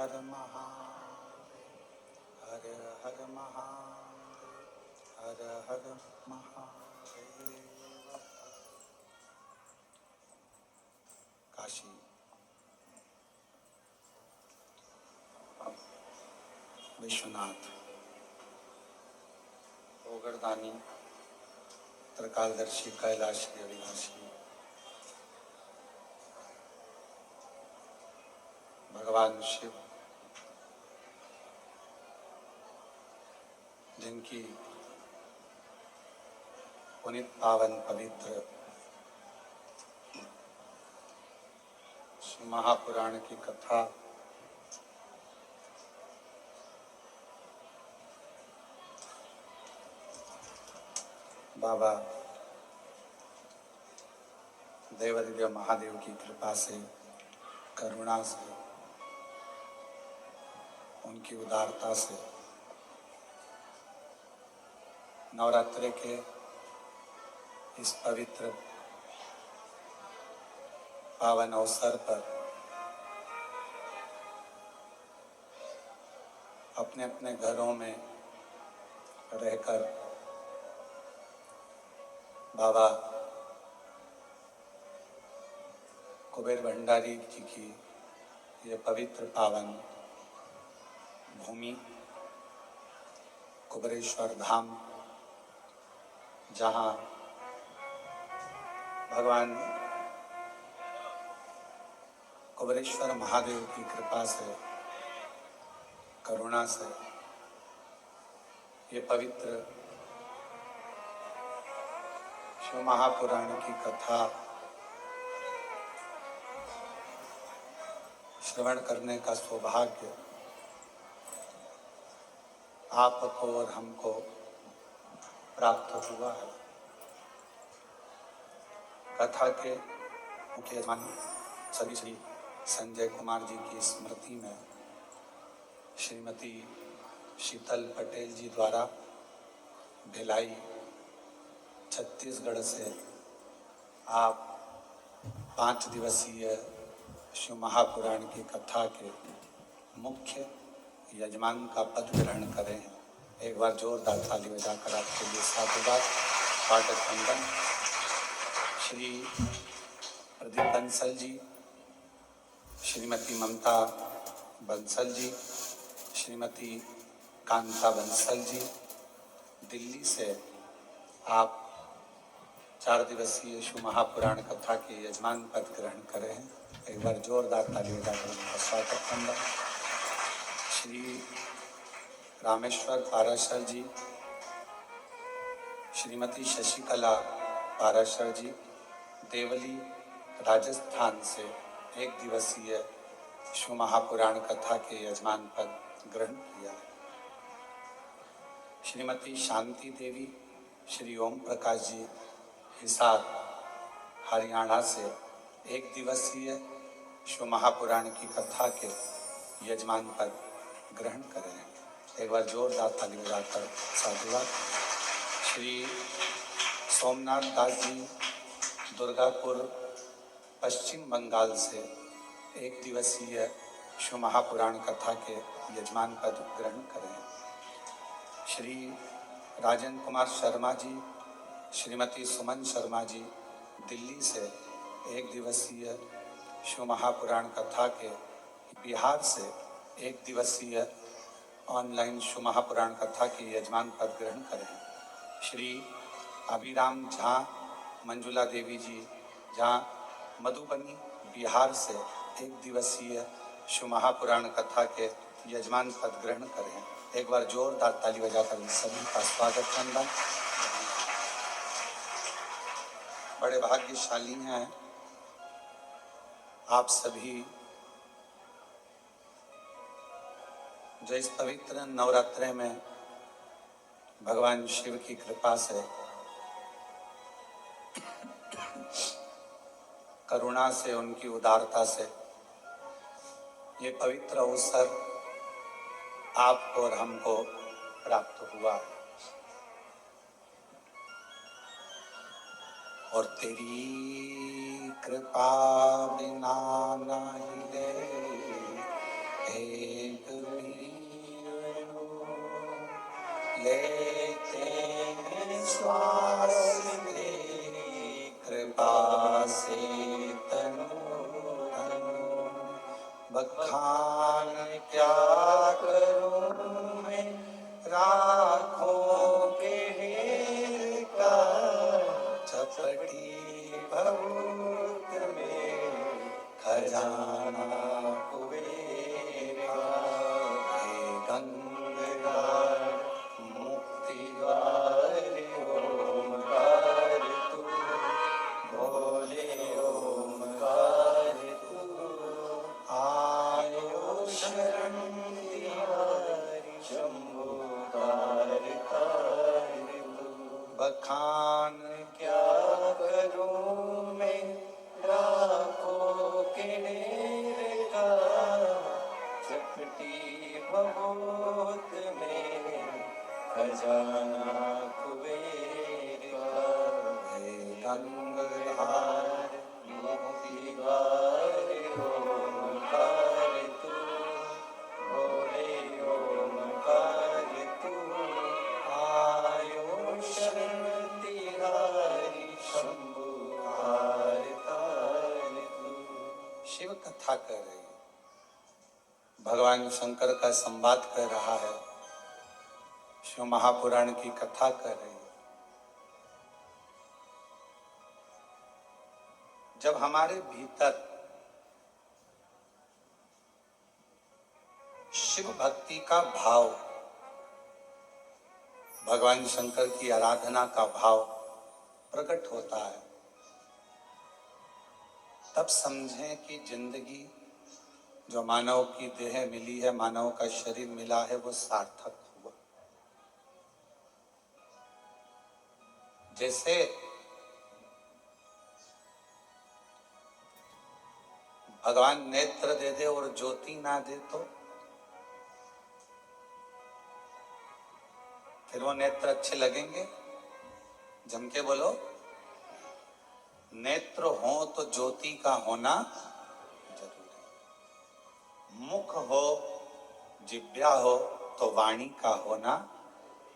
हर महादेव, हर हर महादेव, हर हर महादेव। काशी विश्वनाथ ओगरदानी त्रिकालदर्शी कैलाशी अविनाशी भगवान शिव, जिनकी पुनित पावन पवित्र महापुराण की कथा बाबा देवादिदेव महादेव की कृपा से, करुणा से, उनकी उदारता से नवरात्रि के इस पवित्र पावन अवसर पर अपने अपने घरों में रहकर बाबा कुबेर भंडारी जी की ये पवित्र पावन भूमि कुबेरेश्वर धाम, जहाँ भगवान कुबेरेश्वर महादेव की कृपा से, करुणा से ये पवित्र शिव महापुराण की कथा श्रवण करने का सौभाग्य आपको और हमको प्राप्त हुआ है। कथा के मुख्य यजमान सभी श्री संजय कुमार जी की स्मृति में श्रीमती शीतल पटेल जी द्वारा भिलाई छत्तीसगढ़ से आप 5 दिवसीय शिव महापुराण की कथा के मुख्य यजमान का पद ग्रहण करें हैं। एक बार जोरदार ताली बजाकर आपके लिए साधुवाद, स्वागत वंदन। श्री प्रदीप बंसल जी, श्रीमती ममता बंसल जी, श्रीमती कांता बंसल जी, दिल्ली से आप 4 दिवसीय शिव महापुराण कथा के यजमान पद ग्रहण करें हैं। एक बार जोरदार ताली बजाकर उनका स्वागत करना। श्री रामेश्वर पाराशर जी, श्रीमती शशिकला पाराशर जी, देवली राजस्थान से 1 दिवसीय शिव महापुराण कथा के यजमान पद ग्रहण किया। श्रीमती शांति देवी, श्री ओम प्रकाश जी हिसार हरियाणा से 1 दिवसीय शिव महापुराण की कथा के यजमान पद ग्रहण करें। एक बार जोरदार ताली बजाकर साधुवाद। श्री सोमनाथ दास जी दुर्गापुर पश्चिम बंगाल से 1 दिवसीय शिव महापुराण कथा के यजमान पद ग्रहण करें। श्री राजेंद्र कुमार शर्मा जी, श्रीमती सुमन शर्मा जी, दिल्ली से 1 दिवसीय शिव महापुराण कथा के, बिहार से 1 दिवसीय ऑनलाइन शिव महापुराण कथा के यजमान पद ग्रहण करें। श्री अभिराम झा, मंजुला देवी जी झा, मधुबनी बिहार से 1 दिवसीय शिव महापुराण कथा के यजमान पद ग्रहण करें। एक बार जोरदार ताली बजाकर सभी का स्वागत करना। बड़े भाग्यशाली हैं आप सभी जो इस पवित्र नवरात्रि में भगवान शिव की कृपा से, करुणा से, उनकी उदारता से ये पवित्र अवसर आपको और हमको प्राप्त हुआ। और तेरी कृपा बिना नहीं ले एक भी लेते हैं श्वास तेरी कृपा से तनु तनु। बखान क्या करूं मैं राखों के ढेर का, चपटी भभूत में खजाना कुबेर का। हे गंगाधर मुक्ति द्वार ओमकार तू, भोले ओमकार तू। आयो शरण तिहारी शंभो तारकार तू। बखान क्या करूं मैं राखों के ढेर का, चपटी भभूत में खजाना कुबेर का। हे गंगाधर मुक्ति द्वार ओमकार तू, भोले ओमकार तू। आयो शरण तिहारी शंभु तारकार तू। शिव कथा कर रही है, भगवान शंकर का संवाद कर रहा है, शिव महापुराण की कथा कर रही है। जब हमारे भीतर शिव भक्ति का भाव, भगवान शंकर की आराधना का भाव प्रकट होता है, तब समझें कि जिंदगी जो मानव की देह मिली है, मानव का शरीर मिला है, वो सार्थक हुआ। जैसे भगवान नेत्र दे दे और ज्योति ना दे तो फिर वो नेत्र अच्छे लगेंगे? जम के बोलो। नेत्र हो तो ज्योति का होना जरूरी। मुख हो, जिह्वा हो तो वाणी का होना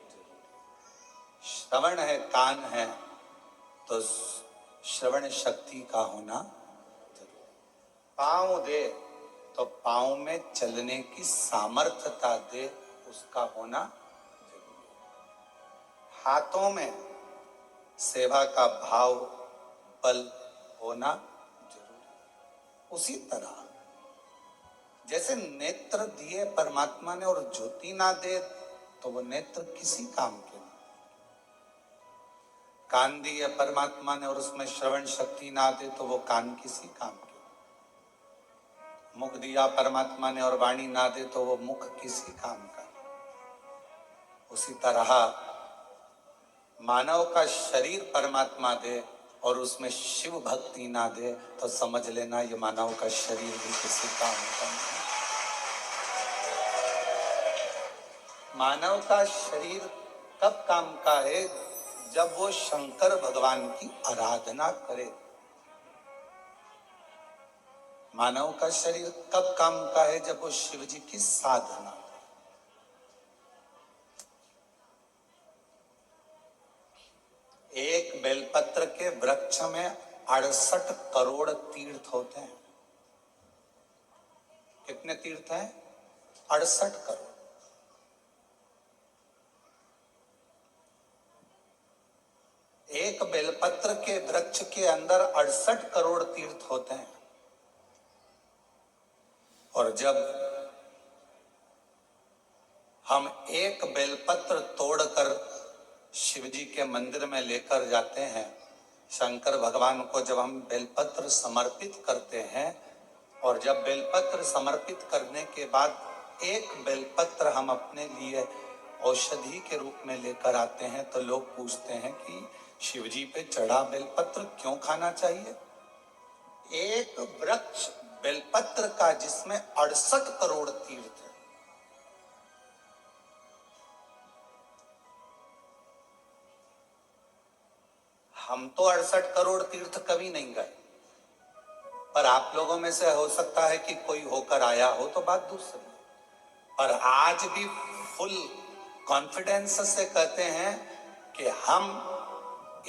जरूरी। श्रवण है, कान है तो श्रवण शक्ति का होना जरूरी। पांव दे तो पांव में चलने की सामर्थ्यता दे, उसका होना जरूरी। हाथों में सेवा का भाव, बल होना जरूरी। उसी तरह जैसे नेत्र दिए परमात्मा ने और ज्योति ना दे तो वो नेत्र किसी काम के नहीं। कान दिए परमात्मा ने और उसमें श्रवण शक्ति ना दे तो वो कान किसी काम के नहीं। मुख दिया परमात्मा ने और वाणी ना दे तो वो मुख किसी काम का नहीं। उसी तरह मानव का शरीर परमात्मा दे और उसमें शिव भक्ति ना दे तो समझ लेना ये मानव का शरीर भी किसी काम का नहीं। मानव का शरीर कब काम का है? जब वो शंकर भगवान की आराधना करे। मानव का शरीर कब काम का है? जब वो शिव जी की साधना करे। एक बेलपत्र के वृक्ष में 68 करोड़ तीर्थ होते हैं। कितने तीर्थ हैं? 68 करोड़। एक बेलपत्र के वृक्ष के अंदर 68 करोड़ तीर्थ होते हैं। और जब हम एक बेलपत्र तोड़कर शिव जी के मंदिर में लेकर जाते हैं, शंकर भगवान को जब हम बेलपत्र समर्पित करते हैं, और जब बेलपत्र समर्पित करने के बाद एक बेलपत्र हम अपने लिए औषधि के रूप में लेकर आते हैं, तो लोग पूछते हैं कि शिव जी पे चढ़ा बेलपत्र क्यों खाना चाहिए? एक वृक्ष बेलपत्र का जिसमें 68 करोड़ तीर्थ है। हम तो 68 करोड़ तीर्थ कभी नहीं गए, पर आप लोगों में से हो सकता है कि कोई होकर आया हो, तो बात दूसरी। और आज भी फुल कॉन्फिडेंस से कहते हैं कि हम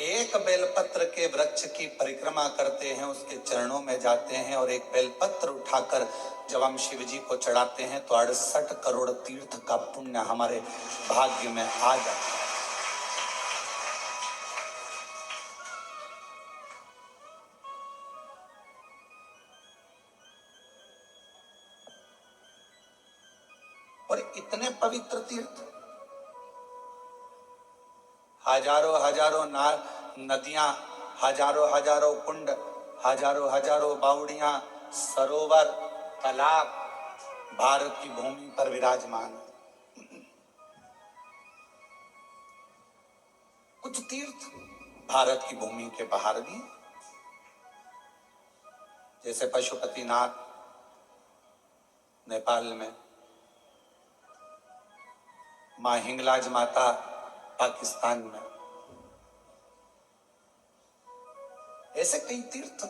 एक बेलपत्र के वृक्ष की परिक्रमा करते हैं, उसके चरणों में जाते हैं और एक बेलपत्र उठाकर जब हम शिव जी को चढ़ाते हैं तो 68 करोड़ तीर्थ का पुण्य हमारे भाग्य में आ जाता है। और इतने पवित्र तीर्थ, हजारों हजारों नदियां, हजारों हजारों कुंड, हजारों हजारों बावड़ियां, सरोवर, तालाब भारत की भूमि पर विराजमान। कुछ तीर्थ भारत की भूमि के बाहर भी, जैसे पशुपतिनाथ नेपाल में, मां हिंगलाज माता पाकिस्तान में, ऐसे कई तीर्थ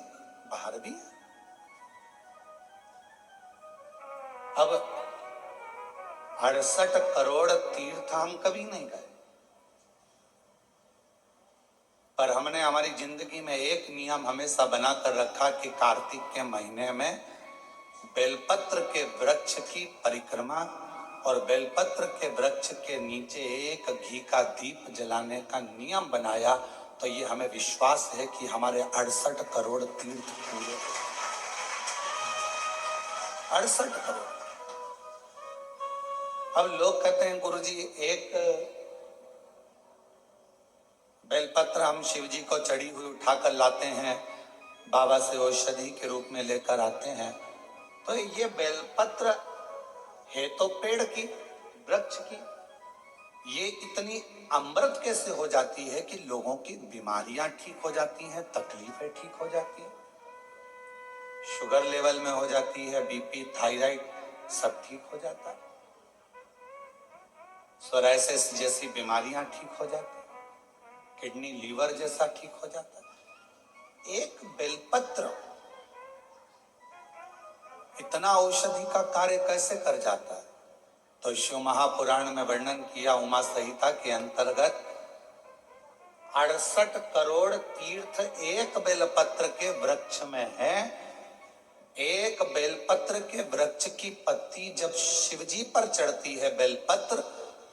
बाहर भी है। अब 68 करोड़ तीर्थ हम कभी नहीं गए, पर हमने हमारी जिंदगी में एक नियम हमेशा बनाकर रखा कि कार्तिक के महीने में बेलपत्र के वृक्ष की परिक्रमा और बेलपत्र के वृक्ष के नीचे एक घी का दीप जलाने का नियम बनाया। तो ये हमें विश्वास है कि हमारे 68 करोड़ तीर्थ पूरे, 68 करोड़। अब लोग कहते हैं गुरुजी एक बेलपत्र हम शिव जी को चढ़ी हुई उठाकर लाते हैं, बाबा से औषधि के रूप में लेकर आते हैं, तो ये बेलपत्र है तो पेड़ की, वृक्ष की, ये इतनी अमृत कैसे हो जाती है कि लोगों की बीमारियां ठीक हो जाती हैं, तकलीफें ठीक हो जाती हैं, शुगर लेवल में हो जाती है, बीपी, थायराइड सब ठीक हो जाता है, सोराइसिस जैसी बीमारियां ठीक हो जाती है, किडनी लीवर जैसा ठीक हो जाता है। एक बेलपत्र इतना औषधि का कार्य कैसे कर जाता है? तो शिव महापुराण में वर्णन किया, उमा संहिता के अंतर्गत 68 करोड़ तीर्थ एक बेलपत्र के वृक्ष में है। एक बेलपत्र के वृक्ष की पत्ती जब शिवजी पर चढ़ती है बेलपत्र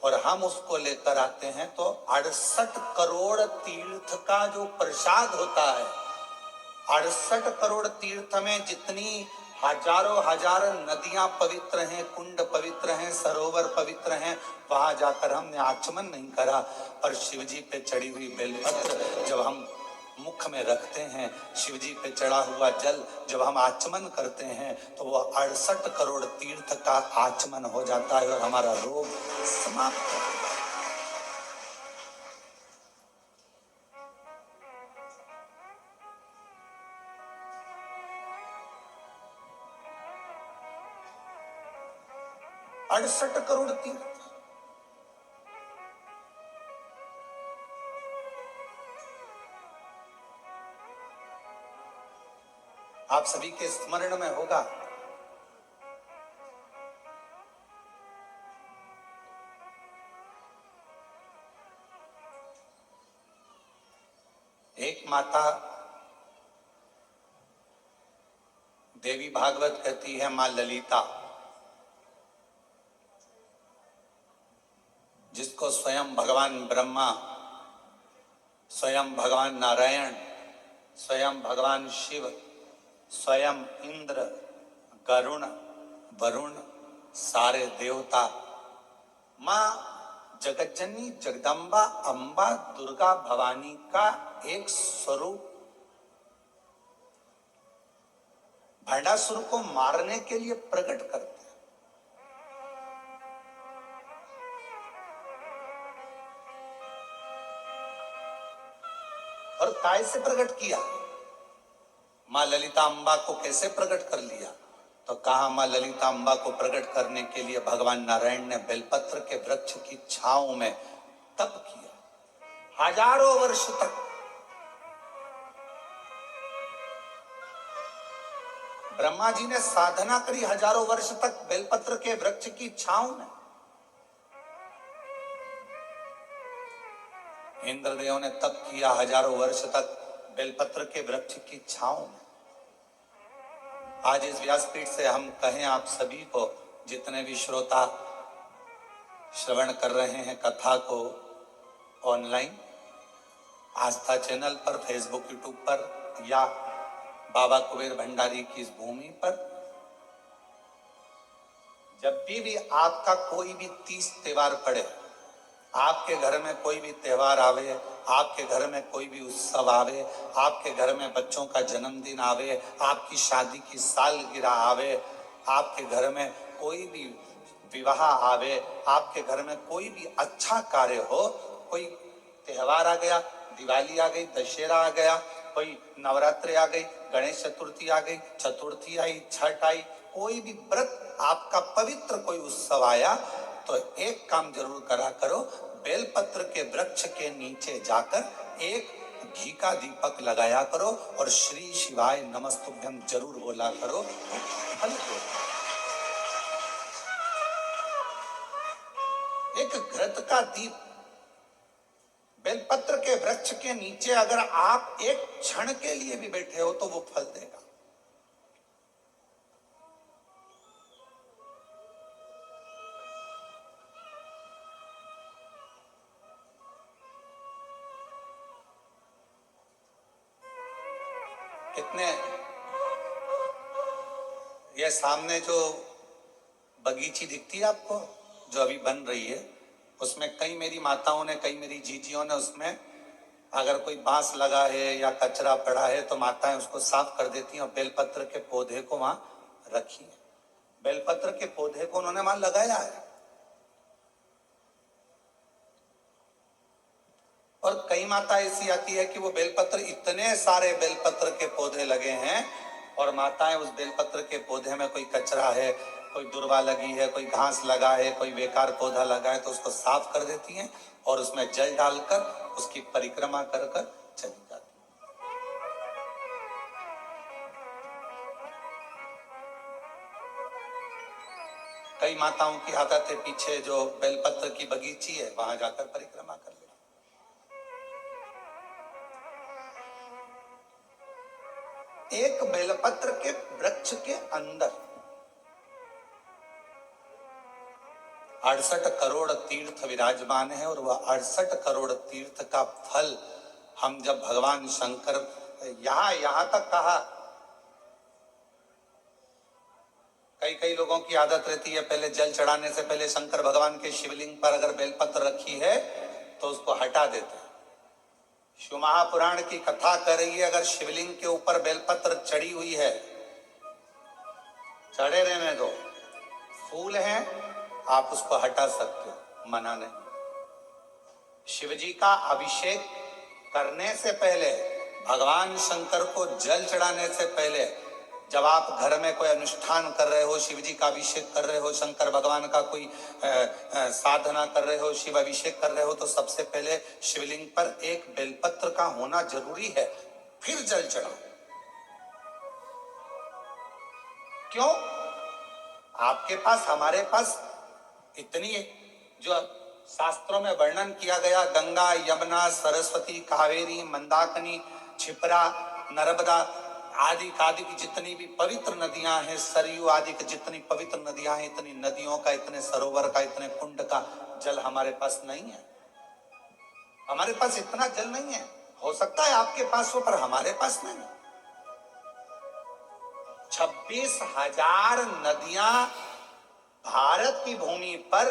और हम उसको लेकर आते हैं तो 68 करोड़ तीर्थ का जो प्रसाद होता है, 68 करोड़ तीर्थ में जितनी हजारों हजार नदियां पवित्र हैं, कुंड पवित्र हैं, सरोवर पवित्र हैं, वहां जाकर हमने आचमन नहीं करा, पर शिवजी पे चढ़ी हुई बेलपत्र जब हम मुख में रखते हैं, शिवजी पे चढ़ा हुआ जल जब हम आचमन करते हैं तो वो 68 करोड़ तीर्थ का आचमन हो जाता है और हमारा रोग समाप्त हो जाता है। अड़सठ करोड़ तीर्थ। आप सभी के स्मरण में होगा एक माता देवी भागवत कहती है, मां ललिता, जिसको स्वयं भगवान ब्रह्मा, स्वयं भगवान नारायण, स्वयं भगवान शिव, स्वयं इंद्र, गरुण, वरुण, सारे देवता, मां जगज्जननी जगदम्बा अंबा दुर्गा भवानी का एक स्वरूप भंडासुर को मारने के लिए प्रकट करते हैं। और काय से प्रकट किया? मां ललिता अंबा को कैसे प्रकट कर लिया? तो कहा मां ललिता अंबा को प्रकट करने के लिए भगवान नारायण ने बेलपत्र के वृक्ष की छांव में तप किया हजारों वर्ष तक। ब्रह्मा जी ने साधना करी हजारों वर्ष तक बेलपत्र के वृक्ष की छांव में। इंद्रदेव ने तप किया हजारों वर्ष तक बेलपत्र के वृक्ष की छांव में। आज इस व्यासपीठ से हम कहें आप सभी को, जितने भी श्रोता श्रवण कर रहे हैं कथा को ऑनलाइन, आस्था चैनल पर, फेसबुक, यूट्यूब पर या बाबा कुबेर भंडारी की इस भूमि पर, जब भी आपका कोई भी तीज त्योहार पड़े, आपके घर में कोई भी त्योहार आवे, आपके घर में कोई भी उत्सव आवे, आपके घर में बच्चों का जन्मदिन आवे, आपकी शादी की सालगिरह आवे, आपके घर में कोई भी विवाह आवे, आपके घर में कोई भी अच्छा कार्य हो, कोई त्योहार आ गया, दिवाली आ गई, दशहरा आ गया, कोई नवरात्रि आ गई, गणेश चतुर्थी आ गई, चतुर्थी आई, छठ आई, कोई भी व्रत आपका पवित्र कोई उत्सव आया, तो एक काम जरूर करा करो, बेलपत्र के वृक्ष के नीचे जाकर एक घी का दीपक लगाया करो और श्री शिवाय नमस्तुभ्यम जरूर बोला करो। एक घृत का दीप बेलपत्र के वृक्ष के नीचे अगर आप एक क्षण के लिए भी बैठे हो तो वो फल देगा। कितने ये सामने जो बगीची दिखती है आपको, जो अभी बन रही है, उसमें कई मेरी माताओं ने, कई मेरी जीजियों ने, उसमें अगर कोई बांस लगा है या कचरा पड़ा है तो माताएं उसको साफ कर देती हैं और बेलपत्र के पौधे को वहां रखी है। बेलपत्र के पौधे को उन्होंने वहां लगाया है। और कई माता ऐसी आती है कि वो बेलपत्र, इतने सारे बेलपत्र के पौधे लगे हैं और माताएं उस बेलपत्र के पौधे में कोई कचरा है, कोई दुर्वा लगी है, कोई घास लगा है, कोई बेकार पौधा लगा है, तो उसको साफ कर देती हैं और उसमें जल डालकर उसकी परिक्रमा कर कर चली जाती है। कई माताओं की आदत है पीछे जो बेलपत्र की बगीची है वहां जाकर परिक्रमा कर लेती। एक बेलपत्र के वृक्ष के अंदर 68 करोड़ तीर्थ विराजमान है और वह 68 करोड़ तीर्थ का फल हम जब भगवान शंकर, यहां तक कहा, कई लोगों की आदत रहती है पहले जल चढ़ाने से पहले शंकर भगवान के शिवलिंग पर अगर बेलपत्र रखी है तो उसको हटा देते हैं। शिव महापुराण की कथा कर रही है, अगर शिवलिंग के ऊपर बेलपत्र चढ़ी हुई है, चढ़े रहने दो, फूल हैं, आप उसको हटा सकते हो, मना नहीं। शिवजी का अभिषेक करने से पहले, भगवान शंकर को जल चढ़ाने से पहले, जब आप घर में कोई अनुष्ठान कर रहे हो, शिवजी का अभिषेक कर रहे हो, शंकर भगवान का कोई साधना कर रहे हो, शिव अभिषेक कर रहे हो, तो सबसे पहले शिवलिंग पर एक बेलपत्र का होना जरूरी है, फिर जल चढ़ाओ। क्यों? आपके पास, हमारे पास इतनी, जो शास्त्रों में वर्णन किया गया, गंगा, यमुना, सरस्वती, कावेरी, मंदाकिनी, क्षिप्रा, नर्मदा आदि की जितनी भी पवित्र नदियां हैं, सरयू आदि की जितनी पवित्र नदियां हैं, इतनी नदियों का, इतने सरोवर का, इतने कुंड का जल हमारे पास नहीं है। हमारे पास इतना जल नहीं है। हो सकता है आपके पास हो, पर हमारे पास नहीं। 26,000 नदियां भारत की भूमि पर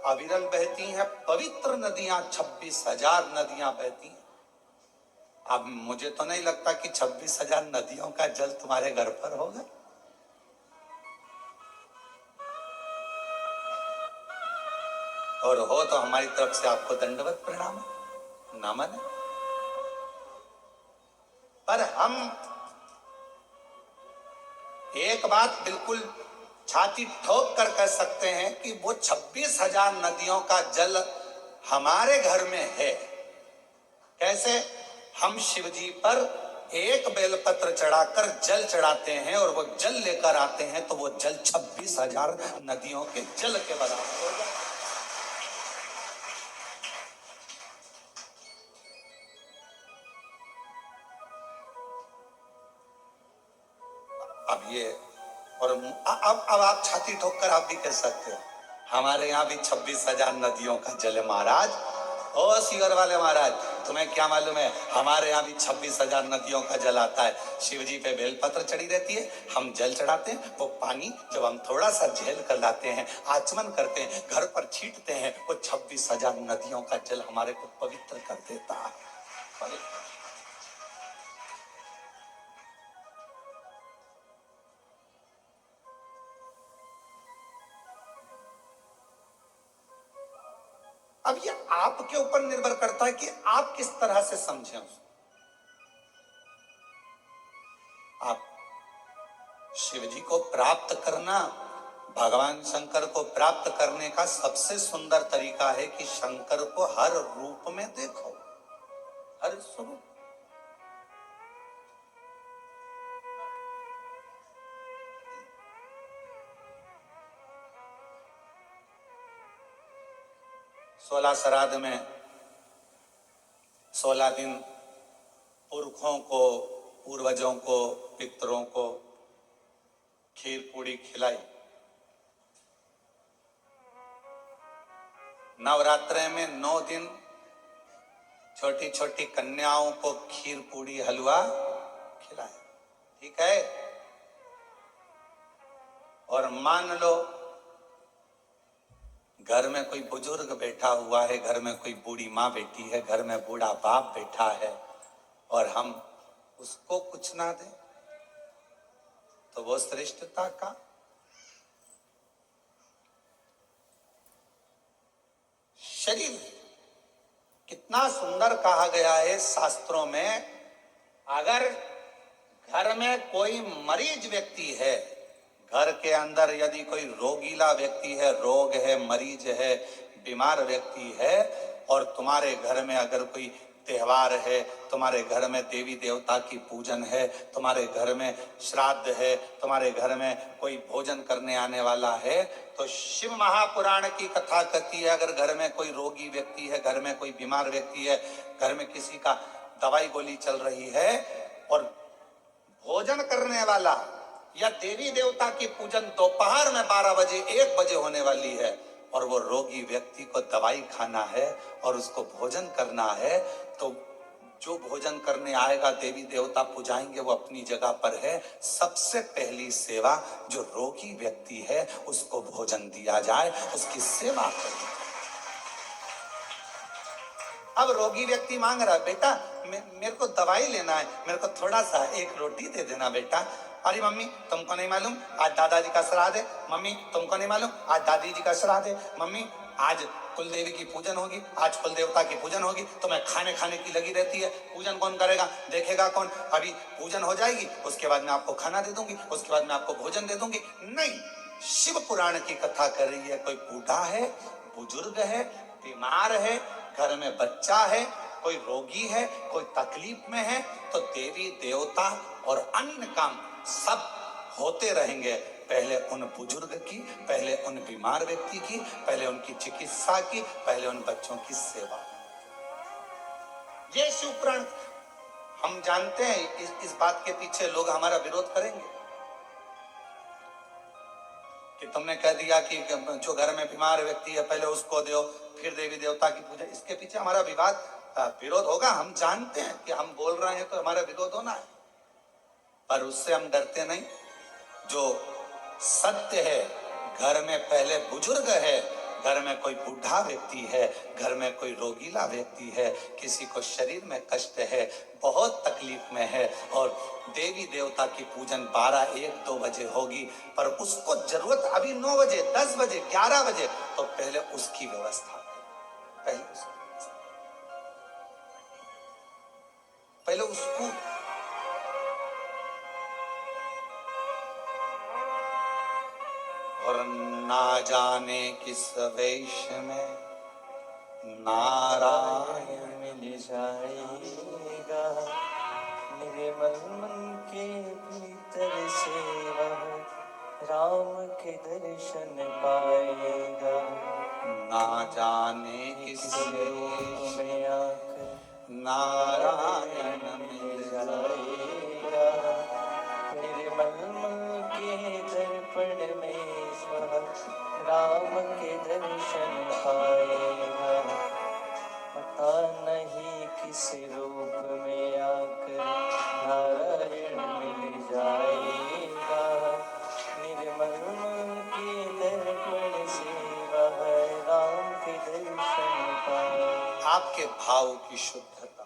अविरल बहती हैं, पवित्र नदियां 26,000 नदियां बहती हैं। अब मुझे तो नहीं लगता कि 26,000 नदियों का जल तुम्हारे घर पर होगा। और हो तो हमारी तरफ से आपको दंडवत प्रणाम, ना माने। पर हम एक बात बिल्कुल छाती ठोक कर कह सकते हैं कि वो 26,000 नदियों का जल हमारे घर में है। कैसे? हम शिवजी पर एक बेलपत्र चढ़ाकर जल चढ़ाते हैं और वो जल लेकर आते हैं तो वो जल 26,000 नदियों के जल के बराबर हो जाए। अब ये और अब आप छाती ठोककर आप भी कह सकते हो हमारे यहाँ भी 26,000 नदियों का जल है महाराज। ओ सीवर वाले महाराज, तुम्हें क्या मालूम है, हमारे यहाँ भी 26,000 नदियों का जल आता है। शिव जी पे बेलपत्र चढ़ी रहती है, हम जल चढ़ाते हैं, वो पानी जब हम थोड़ा सा झेल कर लाते हैं, आचमन करते हैं, घर पर छींटते हैं, वो 26,000 नदियों का जल हमारे को पवित्र कर देता है। अब ये आपके ऊपर निर्भर करता है कि आप किस तरह से समझें उसको। आप शिव जी को प्राप्त करना, भगवान शंकर को प्राप्त करने का सबसे सुंदर तरीका है कि शंकर को हर रूप में देखो, हर स्वरूप। सोलह श्राद्ध में 16 दिन पुरखों को, पूर्वजों को, पितरों को खीर पूड़ी खिलाई। नवरात्रे में 9 दिन छोटी छोटी कन्याओं को खीर पूड़ी हलवा खिलाया, ठीक है। और मान लो घर में कोई बुजुर्ग बैठा हुआ है, घर में कोई बूढ़ी माँ बैठी है, घर में बूढ़ा बाप बैठा है और हम उसको कुछ ना दें तो वो श्रेष्ठता का। शरीर कितना सुंदर कहा गया है शास्त्रों में, अगर घर में कोई मरीज व्यक्ति है, घर के अंदर यदि कोई रोगीला व्यक्ति है, रोग है, मरीज है, बीमार व्यक्ति है, और तुम्हारे घर में अगर कोई त्योहार है, तुम्हारे घर में देवी देवता की पूजन है, तुम्हारे घर में श्राद्ध है, तुम्हारे घर में कोई भोजन करने आने वाला है, तो शिव महापुराण की कथा कहती है अगर घर में कोई रोगी व्यक्ति है, घर में कोई बीमार व्यक्ति है, घर में किसी का दवाई गोली चल रही है और भोजन करने वाला या देवी देवता की पूजन दोपहर में 12 बजे 1 बजे होने वाली है और वो रोगी व्यक्ति को दवाई खाना है और उसको भोजन करना है, तो जो भोजन करने आएगा देवी देवता पुजाएंगे वो अपनी जगह पर है। सबसे पहली सेवा जो रोगी व्यक्ति है उसको भोजन दिया जाए, उसकी सेवा करें। अब रोगी व्यक्ति मांग रहा है, बेटा मेरे को दवाई लेना है, मेरे को थोड़ा सा एक रोटी दे देना बेटा। अरे मम्मी तुमको नहीं मालूम आज दादाजी का श्राद्ध है, मम्मी तुमको नहीं मालूम आज दादी जी का श्राद्ध है, मम्मी आज कुल देवी की पूजन होगी, आज कुल देवता की पूजन होगी, तो मैं खाने खाने की लगी रहती है, पूजन कौन करेगा, देखेगा कौन, अभी पूजन हो जाएगी उसके बाद मैं आपको खाना दे दूंगी, उसके बाद मैं आपको भोजन दे दूंगी। नहीं, शिव पुराण की कथा कर रही है, कोई बूढ़ा है, बुजुर्ग है, बीमार है, घर में बच्चा है, कोई रोगी है, कोई तकलीफ में है, तो देवी देवता और अन्य काम सब होते रहेंगे। पहले उन बुजुर्ग की, पहले उन बीमार व्यक्ति की, पहले उनकी चिकित्सा की, पहले उन बच्चों की सेवा। ये शिवपुराण हम जानते हैं। इस बात के पीछे लोग हमारा विरोध करेंगे कि तुमने कह दिया कि जो घर में बीमार व्यक्ति है पहले उसको दो, फिर देवी देवता की पूजा। इसके पीछे हमारा विरोध होगा, हम जानते हैं कि हम बोल रहे हैं तो हमारा विरोध होना है, पर उससे हम डरते नहीं। जो सत्य है, घर में पहले बुजुर्ग है, घर में कोई बूढ़ा व्यक्ति है, घर में कोई रोगीला व्यक्ति है, किसी को शरीर में कष्ट है, बहुत तकलीफ में है और देवी देवता की पूजन 12, 1, 2 बजे होगी, पर उसको जरूरत अभी 9 बजे, 10 बजे, 11 बजे, तो पहले उसकी व्यवस्था करें, पहले उसको और ना जाने किस वेश में नारायण मिल जाएगा, निर्मल मन के भीतर से वह राम के दर्शन पाएगा। ना जाने किस रूप में आकर नारायण मिल जाएगा। निर्मल मन के दर्पण में वह राम के दर्शन पाएगा। पता नहीं किस रूप में आकर नारायण मिल जाएगा। निर्मल मन के दर्पण से वह राम के दर्शन पाएगा। आपके भाव की शुद्धता।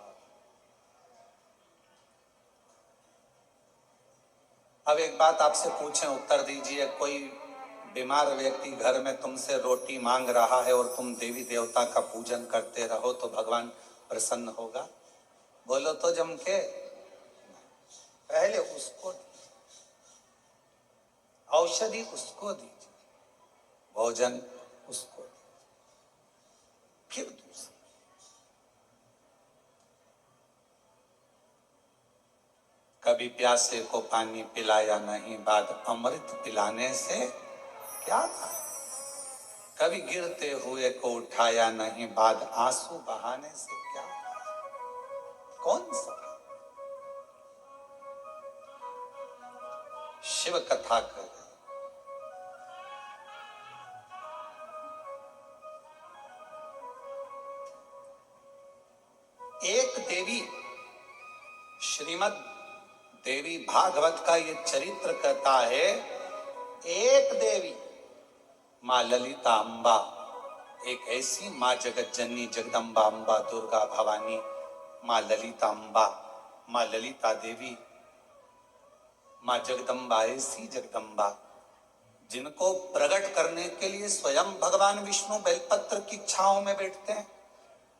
अब एक बात आपसे पूछें, उत्तर दीजिए। कोई बीमार व्यक्ति घर में तुमसे रोटी मांग रहा है और तुम देवी देवता का पूजन करते रहो तो भगवान प्रसन्न होगा? बोलो तो जम के। पहले उसको औषधि उसको दीजिए, भोजन उसको दीजिए, फिर दूसरा। कभी प्यासे को पानी पिलाया नहीं, बाद अमृत पिलाने से क्या था? कभी गिरते हुए को उठाया नहीं, बाद आंसू बहाने से क्या? कौन सा? शिव कथा कर रहे। एक देवी, श्रीमद् देवी भागवत का ये चरित्र कहता है, एक देवी माँ ललिता अम्बा, एक ऐसी माँ जगत जननी जगदम्बा अम्बा दुर्गा भवानी, माँ ललिता अम्बा, माँ ललिता देवी, माँ जगदम्बा, ऐसी जगदम्बा जिनको प्रकट करने के लिए स्वयं भगवान विष्णु बेलपत्र की छांव में बैठते हैं,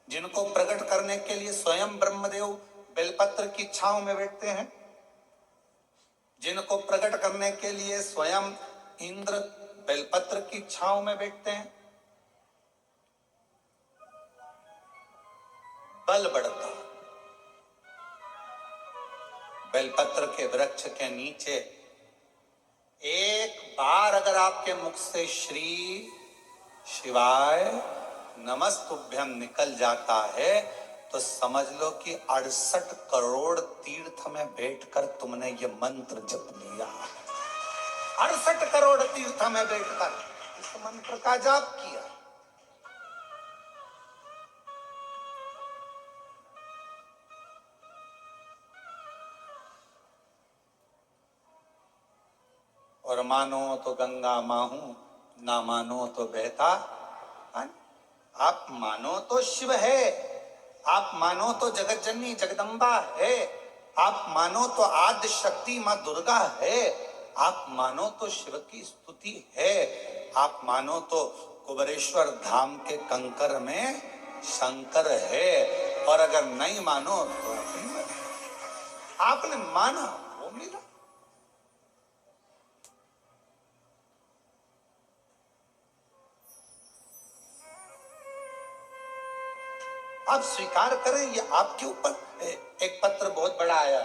जिनको प्रकट करने के लिए स्वयं ब्रह्मदेव बेलपत्र की छांव में बैठते हैं, जिनको प्रकट करने के लिए स्वयं इंद्र बेलपत्र की छांव में बैठते हैं। बल बढ़ता। बेलपत्र के वृक्ष के नीचे एक बार अगर आपके मुख से श्री शिवाय नमस्तुभ्यम निकल जाता है तो समझ लो कि 68 करोड़ तीर्थ में बैठकर तुमने ये मंत्र जप लिया। 68 करोड़ तीर्थ में बैठकर इस मंत्र का जाप किया। और मानो तो गंगा माहू, ना मानो तो बहता। आप मानो तो शिव है, आप मानो तो जगत जननी जगदम्बा है, आप मानो तो आद्य शक्ति माँ दुर्गा है, आप मानो तो शिव की स्तुति है, आप मानो तो कुबेरेश्वर धाम के कंकर में शंकर है, और अगर नहीं मानो तो आपने माना वो मिला। आप स्वीकार करें, ये आपके ऊपर। एक पत्र बहुत बड़ा आया,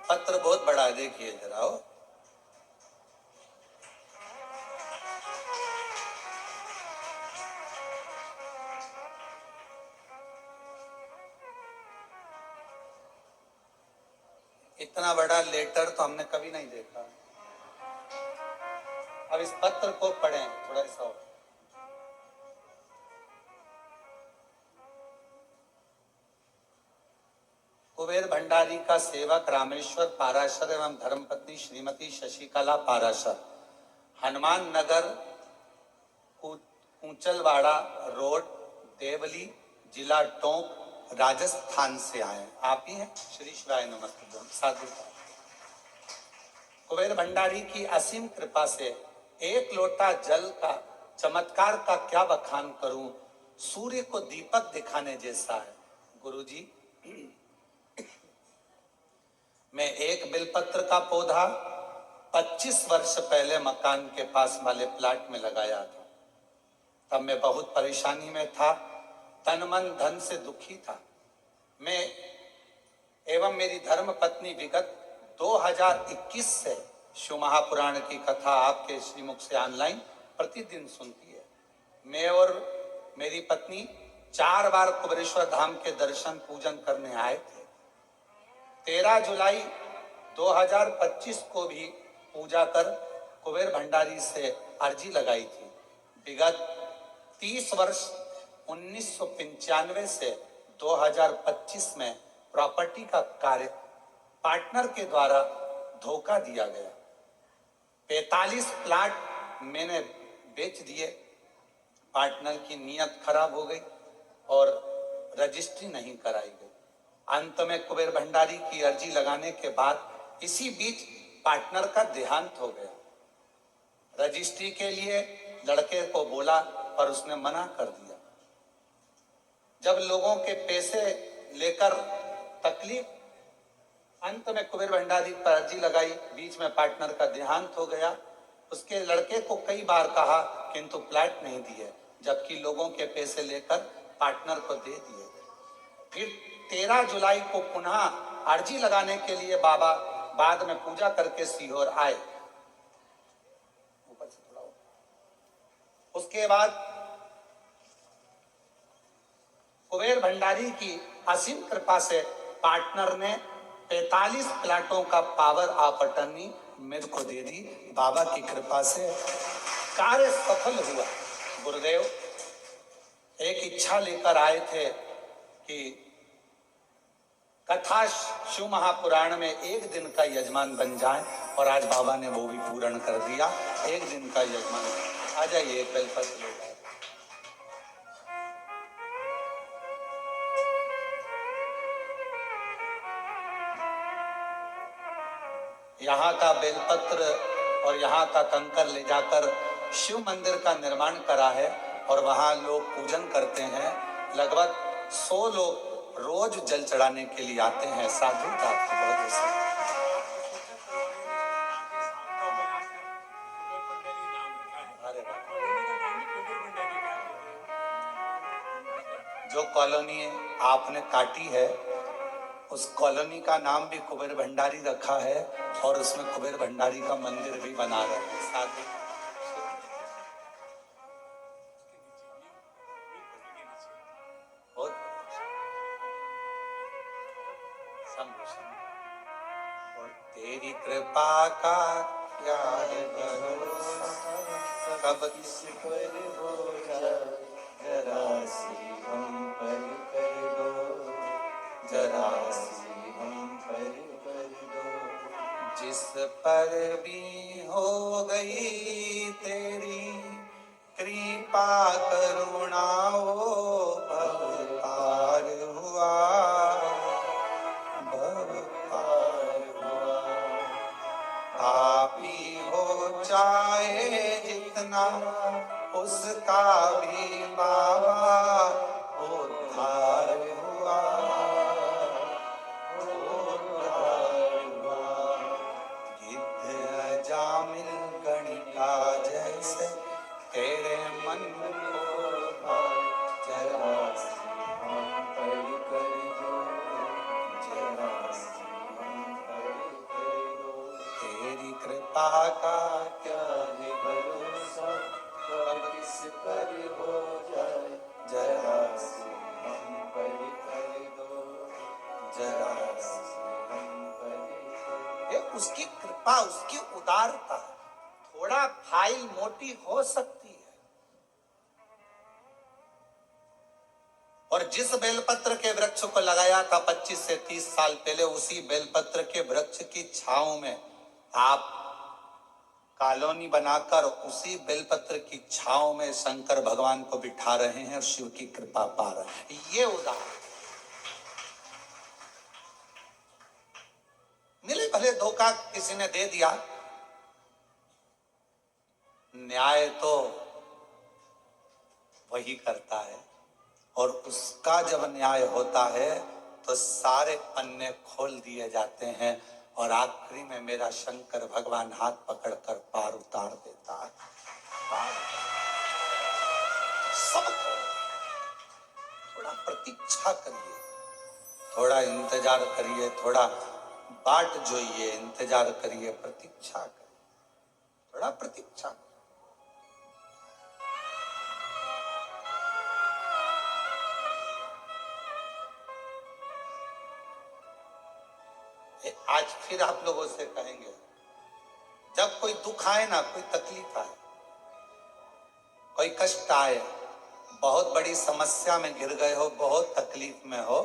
पत्र बहुत बड़ा है, देखिए जरा। हो इतना बड़ा लेटर तो हमने कभी नहीं देखा। अब इस पत्र को पढ़ें थोड़ा सा। कुबेर भंडारी का सेवक रामेश्वर पाराशर एवं धर्मपत्नी श्रीमती शशिकला पाराशर हनुमान नगर ऊंचलवाड़ा रोड देवली जिला टोंक राजस्थान से आए। आप ही हैं? श्री शिवाय नमस्ते। साधु। कुबेर भंडारी की असीम कृपा से एक लोटा जल का चमत्कार का क्या बखान करूं, सूर्य को दीपक दिखाने जैसा है। गुरुजी, मैं एक बिलपत्र का पौधा 25 वर्ष पहले मकान के पास वाले प्लाट में लगाया था। तब मैं बहुत परेशानी में था, तन मन धन से दुखी था। मैं एवं मेरी धर्म पत्नी विगत 2021 से शिव महापुराण की कथा आपके श्रीमुख से ऑनलाइन प्रतिदिन सुनती है। मैं और मेरी पत्नी 4 बार कुबेरेश्वर धाम के दर्शन पूजन करने आए थे। 13 जुलाई 2025 को भी पूजा कर कुबेर भंडारी से अर्जी लगाई थी। विगत 30 वर्ष 1995 से 2025 में प्रॉपर्टी का कार्य पार्टनर के द्वारा धोखा दिया गया। 45 प्लाट मैंने बेच दिए। पार्टनर की नीयत खराब हो गई और रजिस्ट्री नहीं कराई गई। अंत में कुबेर भंडारी की अर्जी लगाने के बाद इसी बीच पार्टनर का देहांत हो गया। रजिस्ट्री के लिए लड़के को बोला पर उसने मना कर दिया। जब लोगों के पैसे लेकर तकलीफ, अंत में कुबेर भंडारी पर अर्जी लगाई, बीच में पार्टनर का देहांत हो गया। उसके लड़के को कई बार कहा किंतु प्लाट नहीं दिए, जबकि लोगों के पैसे लेकर पार्टनर को दे दिए। फिर 13 जुलाई को पुनः अर्जी लगाने के लिए बाबा बाद में पूजा करके सीहोर आए। ऊपर से थोड़ा उसके बाद कुबेर भंडारी की असीम कृपा से पार्टनर ने 45 प्लाटों का पावर ऑफ अटर्नी मेरे को दे दी। बाबा की कृपा से कार्य सफल हुआ। गुरुदेव एक इच्छा लेकर आए थे कि कथा शिव महापुराण में एक दिन का यजमान बन जाए, और आज बाबा ने वो भी पूर्ण कर दिया। एक दिन का यजमान। आ जाइए, एक बेलपत्र ले जाए। यहाँ का बेलपत्र और यहाँ का कंकर ले जाकर शिव मंदिर का निर्माण करा है और वहाँ लोग पूजन करते हैं। लगभग 100 लोग रोज जल चढ़ाने के लिए आते हैं। साधु का बहुत जो कॉलोनी आपने काटी है उस कॉलोनी का नाम भी कुबेर भंडारी रखा है और उसमें कुबेर भंडारी का मंदिर भी बना रहे हैं। साधु और तेरी कृपा का क्या है भरोसा, कब किस पर हो जाए, जरा सी हम पर कर दो, जरा सी हम पर कर दो। जिस पर भी हो गई तेरी कृपा करुणा, वो भव पार हुआ, पापी हो चाहे जितना उसका भी बाबा उद्धार हुआ, उद्धार हुआ। गिद्ध अजामिल गणिका जैसे तेरे मन को जरा सी हम पर कर दो, जरा सी हम पर कर दो। तेरी कृपा का क्या है भरोसा, कब किस पर हो जाए, जरा सी हम पर कर दो, जरा सी हम पर कर दो। ये उसकी कृपा, उसकी उदारता। थोड़ा फाइल मोटी हो सकती है, और जिस बेलपत्र के वृक्ष को लगाया था 25 से 30 साल पहले, उसी बेलपत्र के वृक्ष की छांव में आप कॉलोनी बनाकर उसी बेलपत्र की छांव में शंकर भगवान को बिठा रहे हैं और शिव की कृपा पा रहे हैं। ये उदाहरण मिले भले धोखा किसी ने दे दिया, न्याय तो वही करता है, और उसका जब न्याय होता है तो सारे पन्ने खोल दिए जाते हैं और आखिरी में मेरा शंकर भगवान हाथ पकड़कर पार उतार देता है। सबको थोड़ा प्रतीक्षा करिए, थोड़ा इंतजार करिए, थोड़ा बाट जोइए, इंतजार करिए, प्रतीक्षा करिए, थोड़ा प्रतीक्षा करिए। आज फिर आप लोगों से कहेंगे, जब कोई दुख आए ना, कोई तकलीफ आए, कोई कष्ट आए, बहुत बड़ी समस्या में घिर गए हो, बहुत तकलीफ में हो,